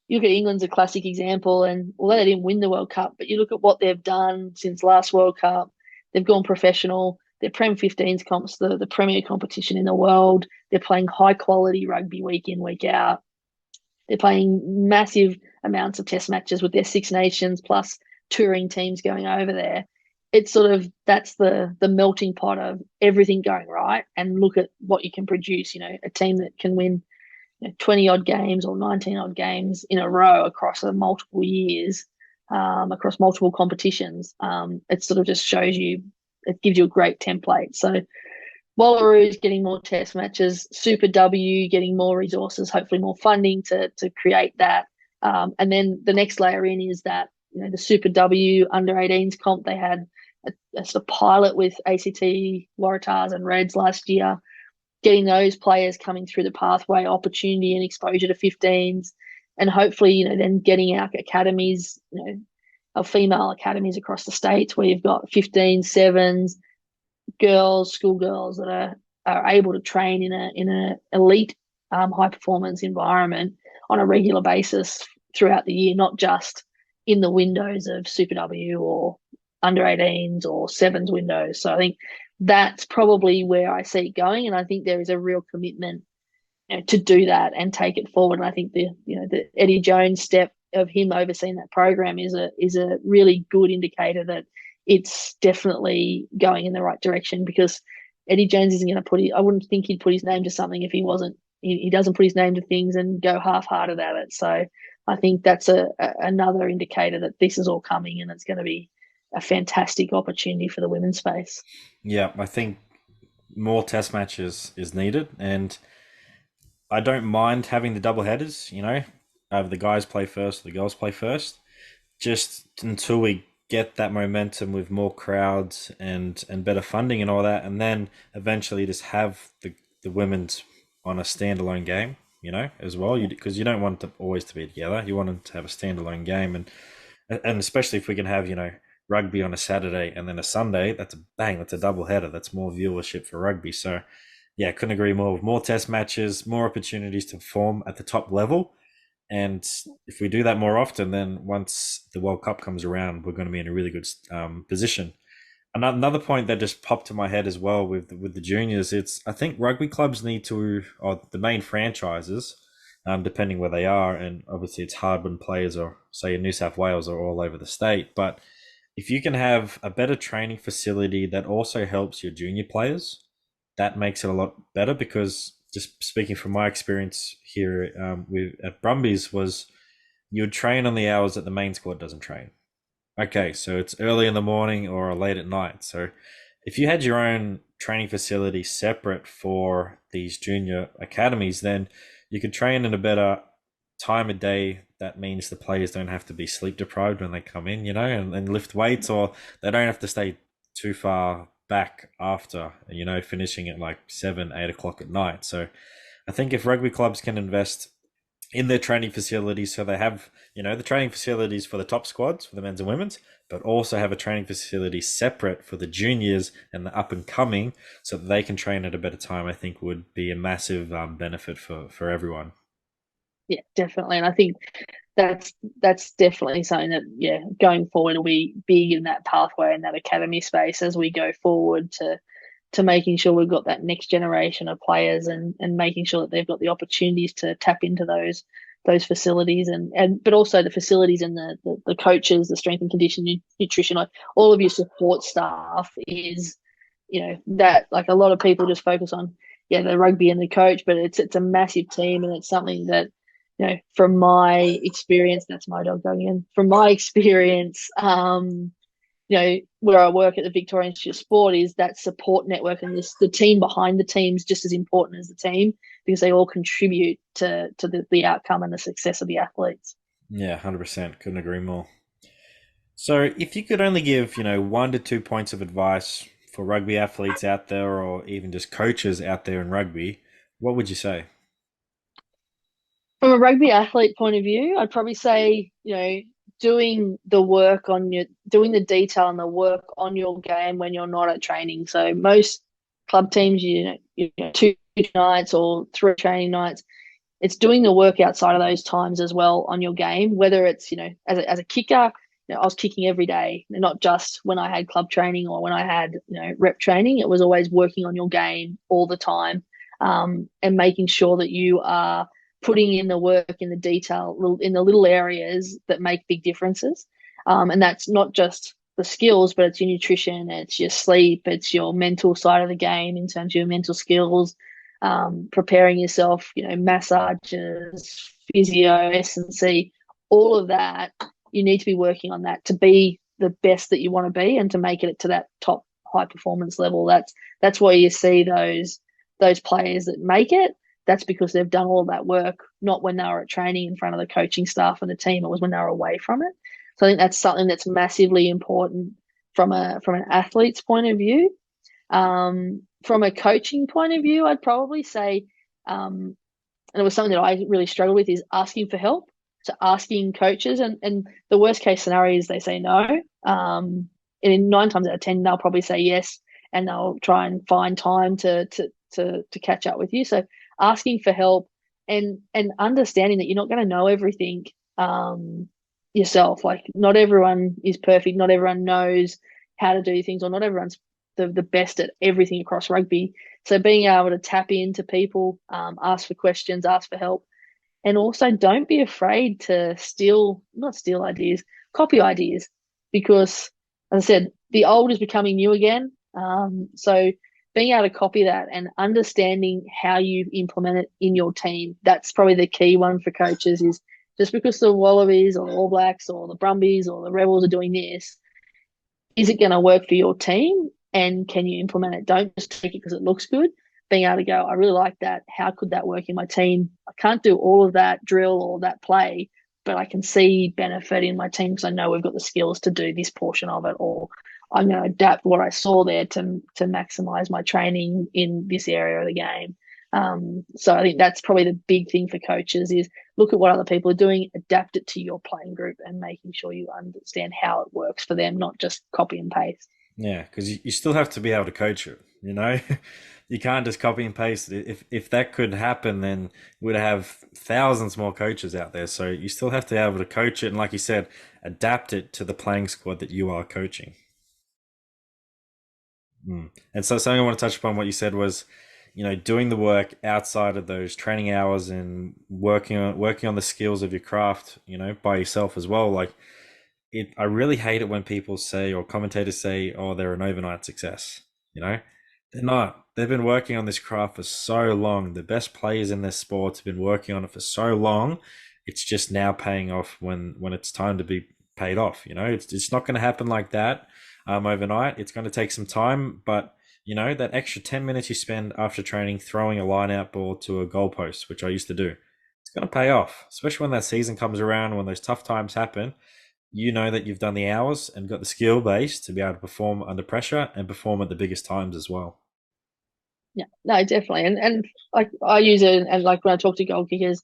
England's a classic example, and although they didn't win the World Cup, but you look at what they've done since last World Cup, they've gone professional. Their Prem 15s comps, the premier competition in the world. They're playing high quality rugby week in, week out. They're playing massive amounts of test matches with their Six Nations plus touring teams going over there. It's sort of, that's the melting pot of everything going right, and look at what you can produce. A team that can win 20 odd games or 19 odd games in a row across multiple years, across multiple competitions. It sort of just shows you, it gives you a great template. So Wallaroos getting more test matches, Super W getting more resources, hopefully more funding to create that. And then the next layer in is that, the Super W under 18s comp, they had a sort of pilot with ACT, Waratahs and Reds last year, getting those players coming through the pathway, opportunity and exposure to 15s, and hopefully, then getting our academies, our female academies across the states where you've got 15 sevens, girls, schoolgirls that are able to train in a elite high performance environment on a regular basis throughout the year, not just in the windows of Super W or under 18s or sevens windows. So I think that's probably where I see it going, and I think there is a real commitment to do that and take it forward. And I think the Eddie Jones step of him overseeing that program is a really good indicator that it's definitely going in the right direction, because Eddie Jones isn't going to I wouldn't think he'd put his name to something if he wasn't. He doesn't put his name to things and go half-hearted at it. So I think that's another indicator that this is all coming, and it's going to be a fantastic opportunity for the women's space. Yeah, I think more test matches is needed, and I don't mind having the double headers. Have the guys play first, the girls play first, just until we get that momentum with more crowds and better funding and all that, and then eventually just have the women's on a standalone game, as well. Because you don't want them always to be together. You want them to have a standalone game, and especially if we can have rugby on a Saturday and then a Sunday, that's a bang. That's a double header. That's more viewership for rugby. So yeah, couldn't agree more. With more test matches, more opportunities to perform at the top level. And if we do that more often, then once the World Cup comes around, we're going to be in a really good position. Another point that just popped to my head as well with the juniors, I think rugby clubs need to, or the main franchises, depending where they are, and obviously it's hard when players are, say, in New South Wales or all over the state, but if you can have a better training facility that also helps your junior players, that makes it a lot better. Because just speaking from my experience here at Brumbies, was you would train on the hours that the main squad doesn't train. Okay, so it's early in the morning or late at night. So if you had your own training facility separate for these junior academies, then you could train in a better time of day. That means the players don't have to be sleep deprived when they come in, and lift weights, or they don't have to stay too far back after, finishing at like 7, 8 o'clock at night. So I think if rugby clubs can invest in their training facilities, so they have, the training facilities for the top squads, for the men's and women's, but also have a training facility separate for the juniors and the up and coming, so that they can train at a better time, I think would be a massive benefit for everyone. Yeah, definitely. And I think that's definitely something that, going forward will be big in that pathway and that academy space as we go forward to making sure we've got that next generation of players, and making sure that they've got the opportunities to tap into those facilities, and but also the facilities and the coaches, the strength and conditioning, nutrition, like all of your support staff is, that, like, a lot of people just focus on the rugby and the coach, but it's a massive team, and it's something that, from my experience, that's my dog going in. From my experience, where I work at the Victorian Institute of Sport, is that support network, and the team behind the team is just as important as the team, because they all contribute to the outcome and the success of the athletes. Yeah, 100%. Couldn't agree more. So if you could only give, 1 to 2 points of advice for rugby athletes out there, or even just coaches out there in rugby, what would you say? From a rugby athlete point of view, I'd probably say, doing doing the detail and the work on your game when you're not at training. So most club teams, 2 nights or 3 training nights. It's doing the work outside of those times as well on your game, whether it's, as a kicker, I was kicking every day, not just when I had club training or when I had, rep training. It was always working on your game all the time, and making sure that you are putting in the work in the detail, in the little areas that make big differences. And that's not just the skills, but it's your nutrition, it's your sleep, it's your mental side of the game in terms of your mental skills, preparing yourself, massages, physio, S&C, all of that. You need to be working on that to be the best that you want to be, and to make it to that top high performance level. That's why you see those players that make it. That's because they've done all that work, not when they were at training in front of the coaching staff and the team. It was when they were away from it. So I think that's something that's massively important from an athlete's point of view. From a coaching point of view, I'd probably say, and it was something that I really struggle with, is asking for help. So asking coaches, and the worst case scenario is they say no. And in 9 times out of 10, they'll probably say yes, and they'll try and find time to catch up with you. So asking for help, and understanding that you're not going to know everything yourself. Like, not everyone is perfect. Not everyone knows how to do things, or not everyone's the best at everything across rugby. So being able to tap into people, ask for questions, ask for help, and also don't be afraid to not steal ideas, copy ideas, because as I said, the old is becoming new again. So being able to copy that and understanding how you implement it in your team, that's probably the key one for coaches. Is just because the Wallaroos or the All Blacks or the Brumbies or the Rebels are doing this, is it going to work for your team? And can you implement it? Don't just take it because it looks good. Being able to go, I really like that. How could that work in my team? I can't do all of that drill or that play, but I can see benefit in my team because I know we've got the skills to do this portion of it, or I'm going to adapt what I saw there to maximize my training in this area of the game. So I think that's probably the big thing for coaches is look at what other people are doing, adapt it to your playing group, and making sure you understand how it works for them, not just copy and paste. Yeah, because you still have to be able to coach it. You can't just copy and paste it. If that could happen, then we'd have thousands more coaches out there. So you still have to be able to coach it, and like you said, adapt it to the playing squad that you are coaching. And so something I want to touch upon what you said was, doing the work outside of those training hours and working on the skills of your craft, by yourself as well. Like I really hate it when people say or commentators say, "Oh, they're an overnight success." They're not. They've been working on this craft for so long. The best players in their sports have been working on it for so long. It's just now paying off when it's time to be paid off. It's not going to happen like that overnight. It's going to take some time, but that extra 10 minutes you spend after training throwing a line out ball to a goalpost, which I used to do, it's going to pay off, especially when that season comes around, when those tough times happen. You know that you've done the hours and got the skill base to be able to perform under pressure and perform at the biggest times as well. Yeah, no, definitely. And like I use it, and like when I talk to goal kickers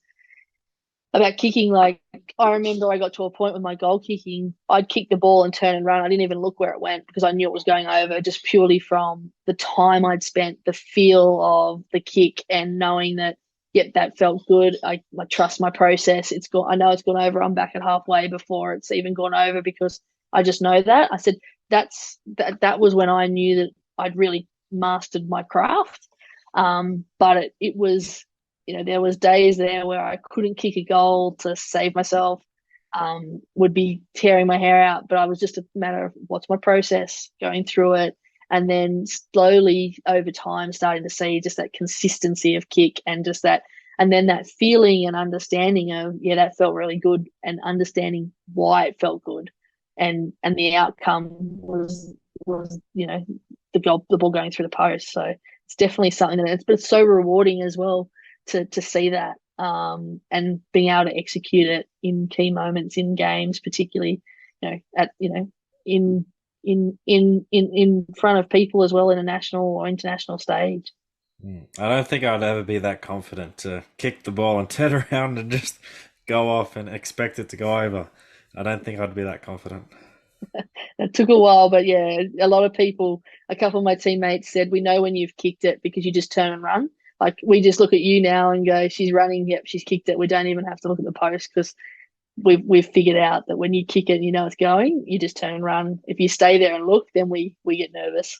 about kicking, like I remember I got to a point with my goal kicking, I'd kick the ball and turn and run. I didn't even look where it went because I knew it was going over just purely from the time I'd spent, the feel of the kick, and knowing that, yep, that felt good. I trust my process. It's gone. I know it's gone over. I'm back at halfway before it's even gone over because I just know that. I said that was when I knew that I'd really mastered my craft. But it was, there was days there where I couldn't kick a goal to save myself, would be tearing my hair out, but I was just a matter of what's my process, going through it, and then slowly over time starting to see just that consistency of kick and just that, and then that feeling and understanding of, yeah, that felt really good, and understanding why it felt good, and the outcome was the ball going through the post. So it's definitely something but it's so rewarding as well to see that, and being able to execute it in key moments in games, particularly in in front of people as well in a national or international stage. I don't think I'd ever be that confident to kick the ball and turn around and just go off and expect it to go over. I don't think I'd be that confident. It took a while, but yeah, a lot of people, a couple of my teammates said, we know when you've kicked it because you just turn and run. Like we just look at you now and go, she's running, yep, she's kicked it. We don't even have to look at the post because we've figured out that when you kick it and you know it's going, you just turn and run. If you stay there and look, then we get nervous.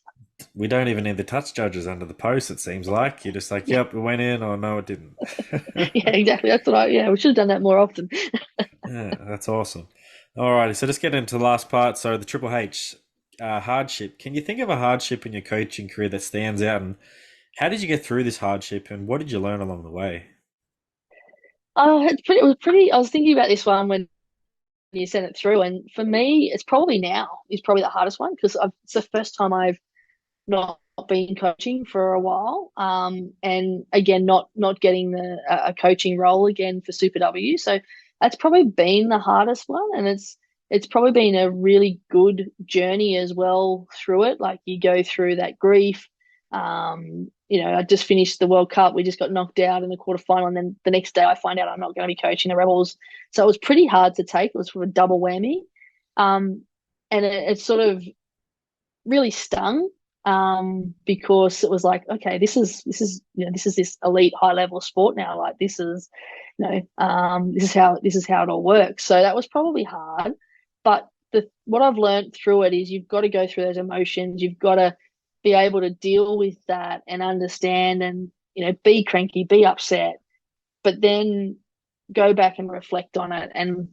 We don't even need the touch judges under the post, it seems like. You're just like, yep, it went in, or no, it didn't. Yeah, exactly. That's what we should have done that more often. Yeah, that's awesome. All righty, so let's get into the last part. So the Triple H hardship. Can you think of a hardship in your coaching career that stands out, and how did you get through this hardship, and what did you learn along the way? It was pretty. I was thinking about this one when you sent it through, and for me, it's probably now is probably the hardest one because it's the first time I've not been coaching for a while, and again, not getting a coaching role again for Super W. So that's probably been the hardest one, and it's probably been a really good journey as well through it. Like you go through that grief. I just finished the World Cup. We just got knocked out in the quarterfinal, and then the next day I find out I'm not going to be coaching the Rebels. So it was pretty hard to take. It was sort of a double whammy, and it sort of really stung, because it was like, okay, this elite high level sport now. Like this is how it all works. So that was probably hard, but what I've learned through it is you've got to go through those emotions. You've got to be able to deal with that and understand and, be cranky, be upset, but then go back and reflect on it. And,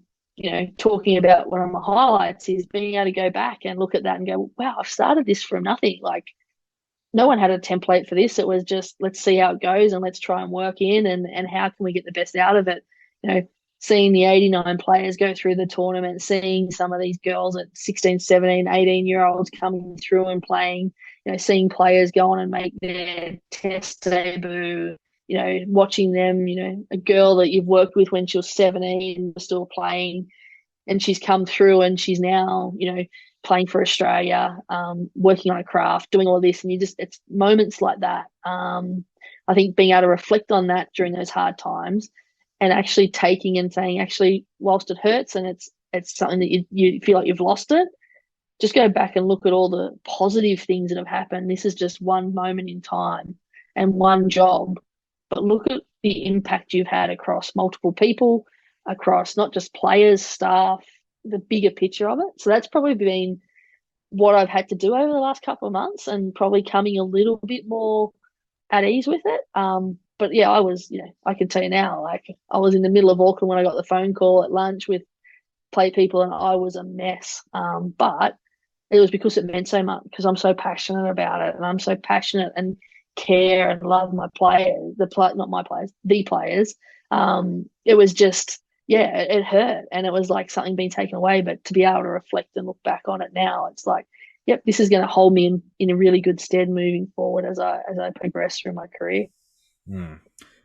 talking about one of my highlights is being able to go back and look at that and go, wow, I've started this from nothing. Like, no one had a template for this. It was just, let's see how it goes and let's try and work in and how can we get the best out of it. Seeing the 89 players go through the tournament, seeing some of these girls at 16, 17, 18-year-olds coming through and playing, seeing players go on and make their test debut, watching them, a girl that you've worked with when she was 17 still playing, and she's come through and she's now, playing for Australia, working on a craft, doing all this. And it's moments like that. I think being able to reflect on that during those hard times and actually taking and saying, actually, whilst it hurts and it's something that you feel like you've lost it, just go back and look at all the positive things that have happened. This is just one moment in time and one job, but look at the impact you've had across multiple people, across not just players, staff, the bigger picture of it. So that's probably been what I've had to do over the last couple of months, and probably coming a little bit more at ease with it. But yeah, I was, I can tell you now, like I was in the middle of Auckland when I got the phone call at lunch with play people, and I was a mess. But it was because it meant so much, because I'm so passionate about it, and I'm so passionate and care and love my players, not my players, the players. It was just, yeah, it hurt, and it was like something being taken away. But to be able to reflect and look back on it now, it's like, yep, this is going to hold me in a really good stead moving forward as I progress through my career.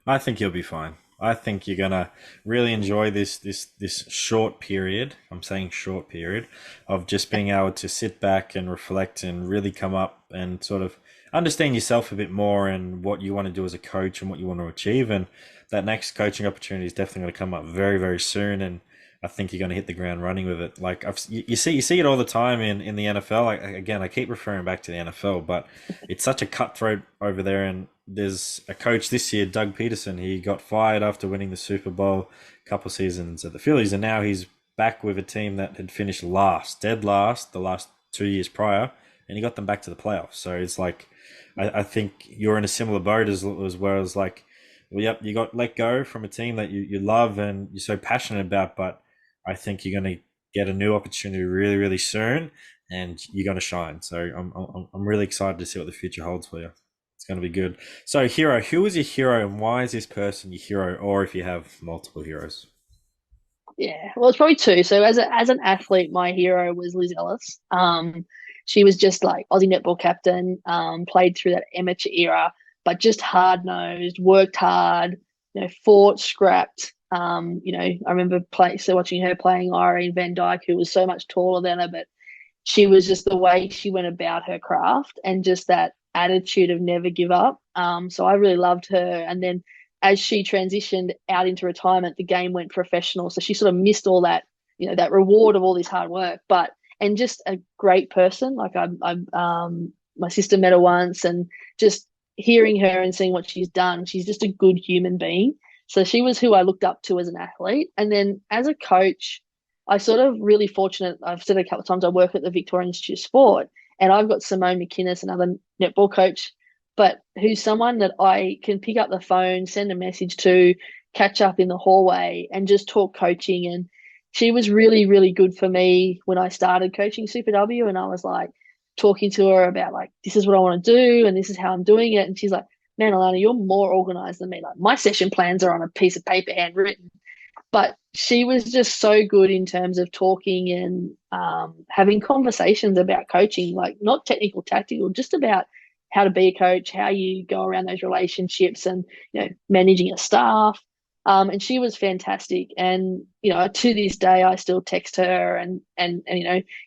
I think you'll be fine. I think you're gonna really enjoy this short period. I'm saying short period of just being able to sit back and reflect and really come up and sort of understand yourself a bit more and what you want to do as a coach and what you want to achieve. And that next coaching opportunity is definitely going to come up very, very soon. And I think you're going to hit the ground running with it. Like you see it all the time in the NFL. Like, again, I keep referring back to the NFL, but it's such a cutthroat over there. And there's a coach this year, Doug Peterson. He got fired after winning the Super Bowl a couple of seasons at the Phillies, and now he's back with a team that had finished dead last, the last 2 years prior, and he got them back to the playoffs. So it's like, I think you're in a similar boat as well as like, well, yep, you got let go from a team that you love and you're so passionate about, but I think you're going to get a new opportunity really, really soon, and you're going to shine. So I'm really excited to see what the future holds for you. It's going to be good. So, hero, who is your hero, and why is this person your hero? Or if you have multiple heroes. Yeah, well, it's probably two. So as an athlete, my hero was Liz Ellis. She was just like Aussie netball captain. Played through that amateur era, but just hard nosed, worked hard. Fought, scrapped. I remember watching her playing Irene Van Dyke, who was so much taller than her, but she was just the way she went about her craft and just that attitude of never give up. So I really loved her. And then as she transitioned out into retirement, the game went professional. So she sort of missed all that, that reward of all this hard work, and just a great person. Like my sister met her once, and just hearing her and seeing what she's done, she's just a good human being. So she was who I looked up to as an athlete. And then as a coach, I sort of really fortunate. I've said it a couple of times, I work at the Victorian Institute of Sport, and I've got Simone McInnes, another netball coach, but who's someone that I can pick up the phone, send a message to, catch up in the hallway and just talk coaching. And she was really, really good for me when I started coaching Super W. And I was like talking to her about like, this is what I want to do and this is how I'm doing it. And she's like, man, Alana, you're more organized than me. Like my session plans are on a piece of paper, handwritten. But she was just so good in terms of talking and having conversations about coaching, like not technical, tactical, just about how to be a coach, how you go around those relationships and, managing a staff. And she was fantastic. And, to this day, I still text her and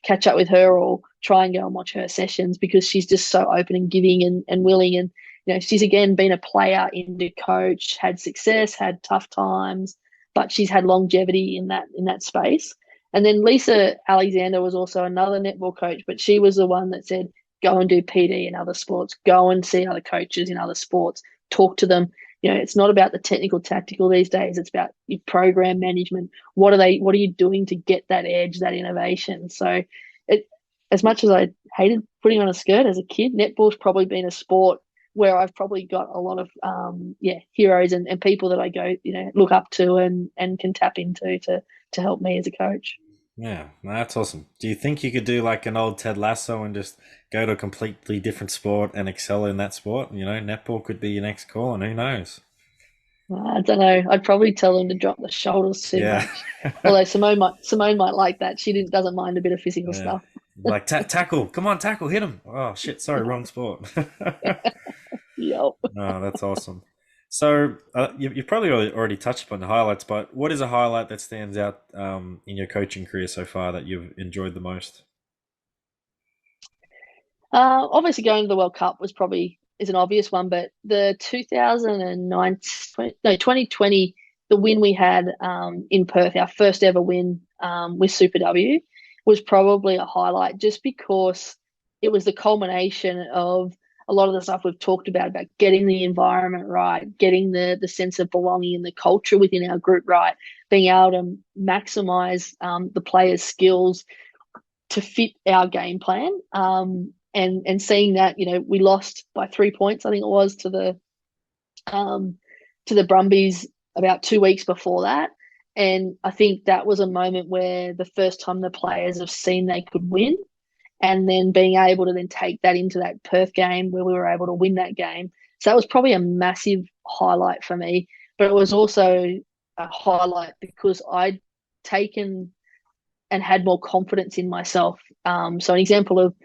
catch up with her or try and go and watch her sessions because she's just so open and giving and willing. And, she's again been a player into coach, had success, had tough times, but she's had longevity in that space. And then Lisa Alexander was also another netball coach, but she was the one that said, go and do PD in other sports, go and see other coaches in other sports, talk to them. It's not about the technical, tactical these days. It's about your program management. What are you doing to get that edge, that innovation? So as much as I hated putting on a skirt as a kid, netball's probably been a sport where I've probably got a lot of heroes and people that I go look up to and can tap into to help me as a coach. Yeah, that's awesome. Do you think you could do like an old Ted Lasso and just go to a completely different sport and excel in that sport? Netball could be your next call, and who knows? I don't know. I'd probably tell them to drop the shoulders too Yeah. much. Although Simone might like that. She doesn't mind a bit of physical Yeah. stuff. Like tackle, come on, tackle, hit him. Oh shit, sorry, wrong sport. Yep. Oh, that's awesome. So you've probably already touched upon the highlights, but what is a highlight that stands out in your coaching career so far that you've enjoyed the most? Obviously, going to the World Cup is an obvious one, but the 2009, no, 2020, the win we had in Perth, our first ever win with Super W, was probably a highlight just because it was the culmination of a lot of the stuff we've talked about getting the environment right, getting the sense of belonging and the culture within our group right, being able to maximize the players' skills to fit our game plan. And seeing that, we lost by 3 points, I think it was, to the Brumbies about 2 weeks before that. And I think that was a moment where the first time the players have seen they could win, and then being able to then take that into that Perth game where we were able to win that game. So that was probably a massive highlight for me. But it was also a highlight because I'd taken and had more confidence in myself. So an example of,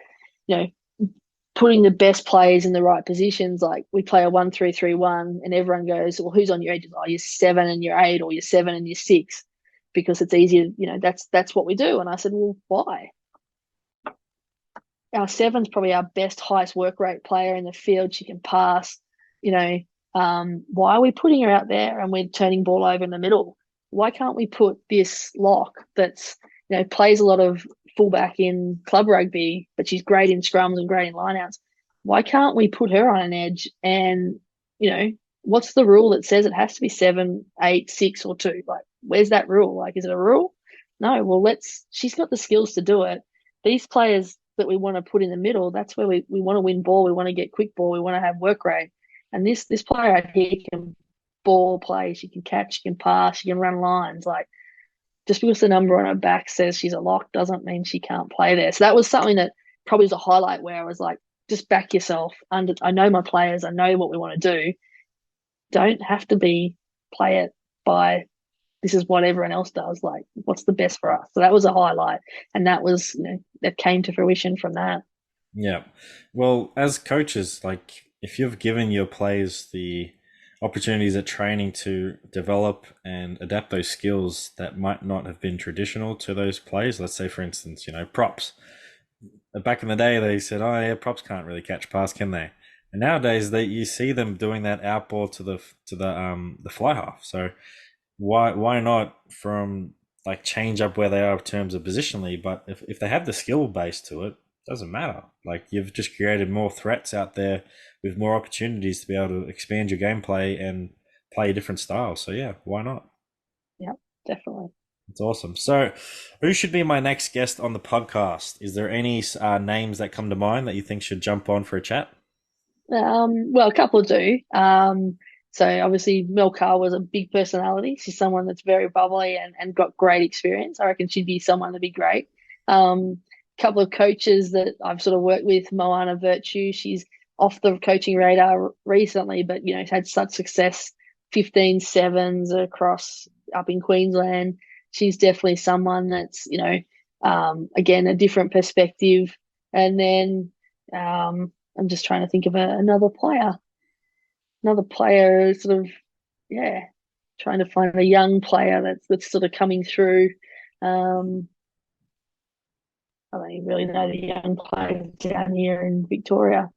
you know, putting the best players in the right positions, like we play a 1-3-3-1 and everyone goes, well, who's on your edges? Oh, you're 7 and you're 8, or you're 7 and you're 6, because it's easier, that's what we do. And I said, well, why? Our 7's probably our best, highest work rate player in the field. She can pass, why are we putting her out there and we're turning ball over in the middle? Why can't we put this lock that's, plays a lot of fullback in club rugby, but she's great in scrums and great in lineouts? Why can't we put her on an edge? And, what's the rule that says it has to be 7, 8, 6, or 2? Like, where's that rule? Like, is it a rule? No, well, she's got the skills to do it. These players that we want to put in the middle, that's where we want to win ball. We want to get quick ball. We want to have work rate. And this player out here can ball play. She can catch, she can pass, she can run lines. Like, just because the number on her back says she's a lock doesn't mean she can't play there. So that was something that probably was a highlight where I was like, just back yourself. I know my players. I know what we want to do. Don't have to play it by this is what everyone else does. Like, what's the best for us? So that was a highlight. And that was, that came to fruition from that. Yeah. Well, as coaches, like if you've given your players the opportunities at training to develop and adapt those skills that might not have been traditional to those players, let's say for instance, props. Back in the day, they said, "Oh yeah, props can't really catch pass, can they?" And nowadays, you see them doing that outball to the fly half. So why not from like change up where they are in terms of positionally? But if they have the skill base to it, doesn't matter. Like you've just created more threats out there with more opportunities to be able to expand your gameplay and play a different style. So yeah, why not? Yep, definitely. It's awesome. So, who should be my next guest on the podcast? Is there any names that come to mind that you think should jump on for a chat? Well, a couple do. So obviously Mel Carr was a big personality. She's someone that's very bubbly and got great experience. I reckon she'd be someone that'd be great. A couple of coaches that I've sort of worked with, Moana Virtue, she's off the coaching radar recently, but had such success, 15 sevens across up in Queensland. She's definitely someone that's, again, a different perspective. And then I'm just trying to think of another player. Another player, sort of, yeah, trying to find a young player that's sort of coming through. I don't even really know the young players down here in Victoria.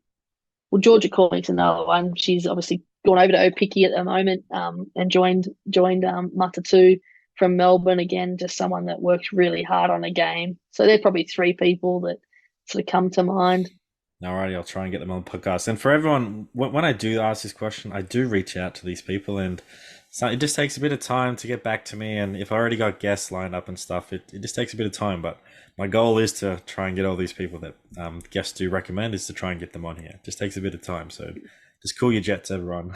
Well, Georgia Cornick's another one. She's obviously gone over to Opiki at the moment, and joined Matatu from Melbourne again. Just someone that works really hard on a game. So they're probably 3 people that sort of come to mind. Alrighty, I'll try and get them on the podcast. And for everyone, when I do ask this question, I do reach out to these people, and So it just takes a bit of time to get back to me, and if I already got guests lined up and stuff, it just takes a bit of time. But my goal is to try and get all these people that guests do recommend is to try and get them on here. It just takes a bit of time, so just cool your jets, everyone.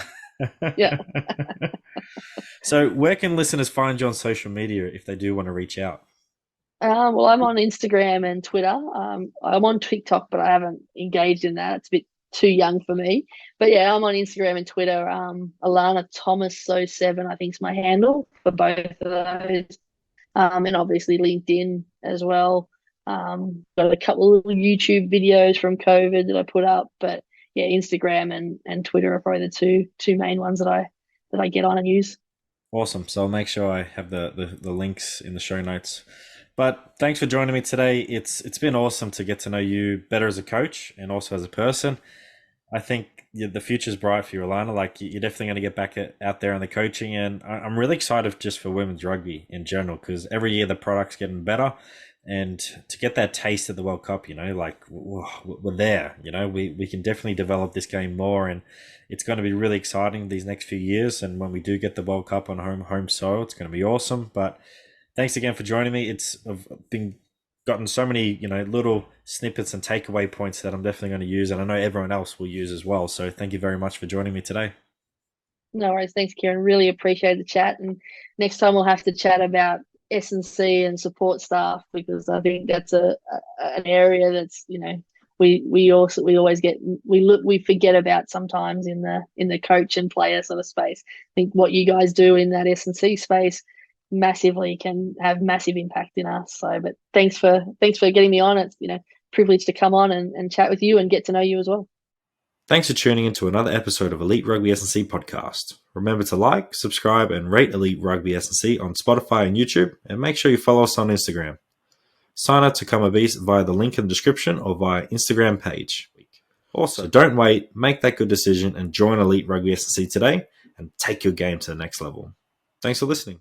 Yeah. So where can listeners find you on social media if they do want to reach out? Well, I'm on Instagram and Twitter. I'm on TikTok, but I haven't engaged in that. It's a bit too young for me. But yeah, I'm on Instagram and Twitter. Alana Thomas 07, I think is my handle for both of those. And obviously LinkedIn as well. Got a couple of YouTube videos from COVID that I put up, but yeah, Instagram and Twitter are probably the two main ones that I get on and use. Awesome. So I'll make sure I have the links in the show notes. But thanks for joining me today. It's been awesome to get to know you better as a coach and also as a person. I think the future's bright for you, Alana. Like you're definitely going to get back out there in the coaching, and I'm really excited just for women's rugby in general because every year the product's getting better, and to get that taste at the World Cup, like we're there. We can definitely develop this game more, and it's going to be really exciting these next few years. And when we do get the World Cup on home soil, it's going to be awesome. But thanks again for joining me. I've been gotten so many, little snippets and takeaway points that I'm definitely going to use, and I know everyone else will use as well. So thank you very much for joining me today. No worries. Thanks, Kieran. Really appreciate the chat. And next time we'll have to chat about S&C and support staff because I think that's an area that's, we always get we forget about sometimes in the coach and player sort of space. I think what you guys do in that S&C space massively can have massive impact in us. So, but thanks for getting me on. It's privileged to come on and chat with you and get to know you as well. Thanks for tuning into another episode of Elite Rugby S&C podcast. Remember to like, subscribe, and rate Elite Rugby S&C on Spotify and YouTube, and make sure you follow us on Instagram. Sign up to Come a Beast via the link in the description or via Instagram page. Also, don't wait, make that good decision and join Elite Rugby S&C today and take your game to the next level. Thanks for listening.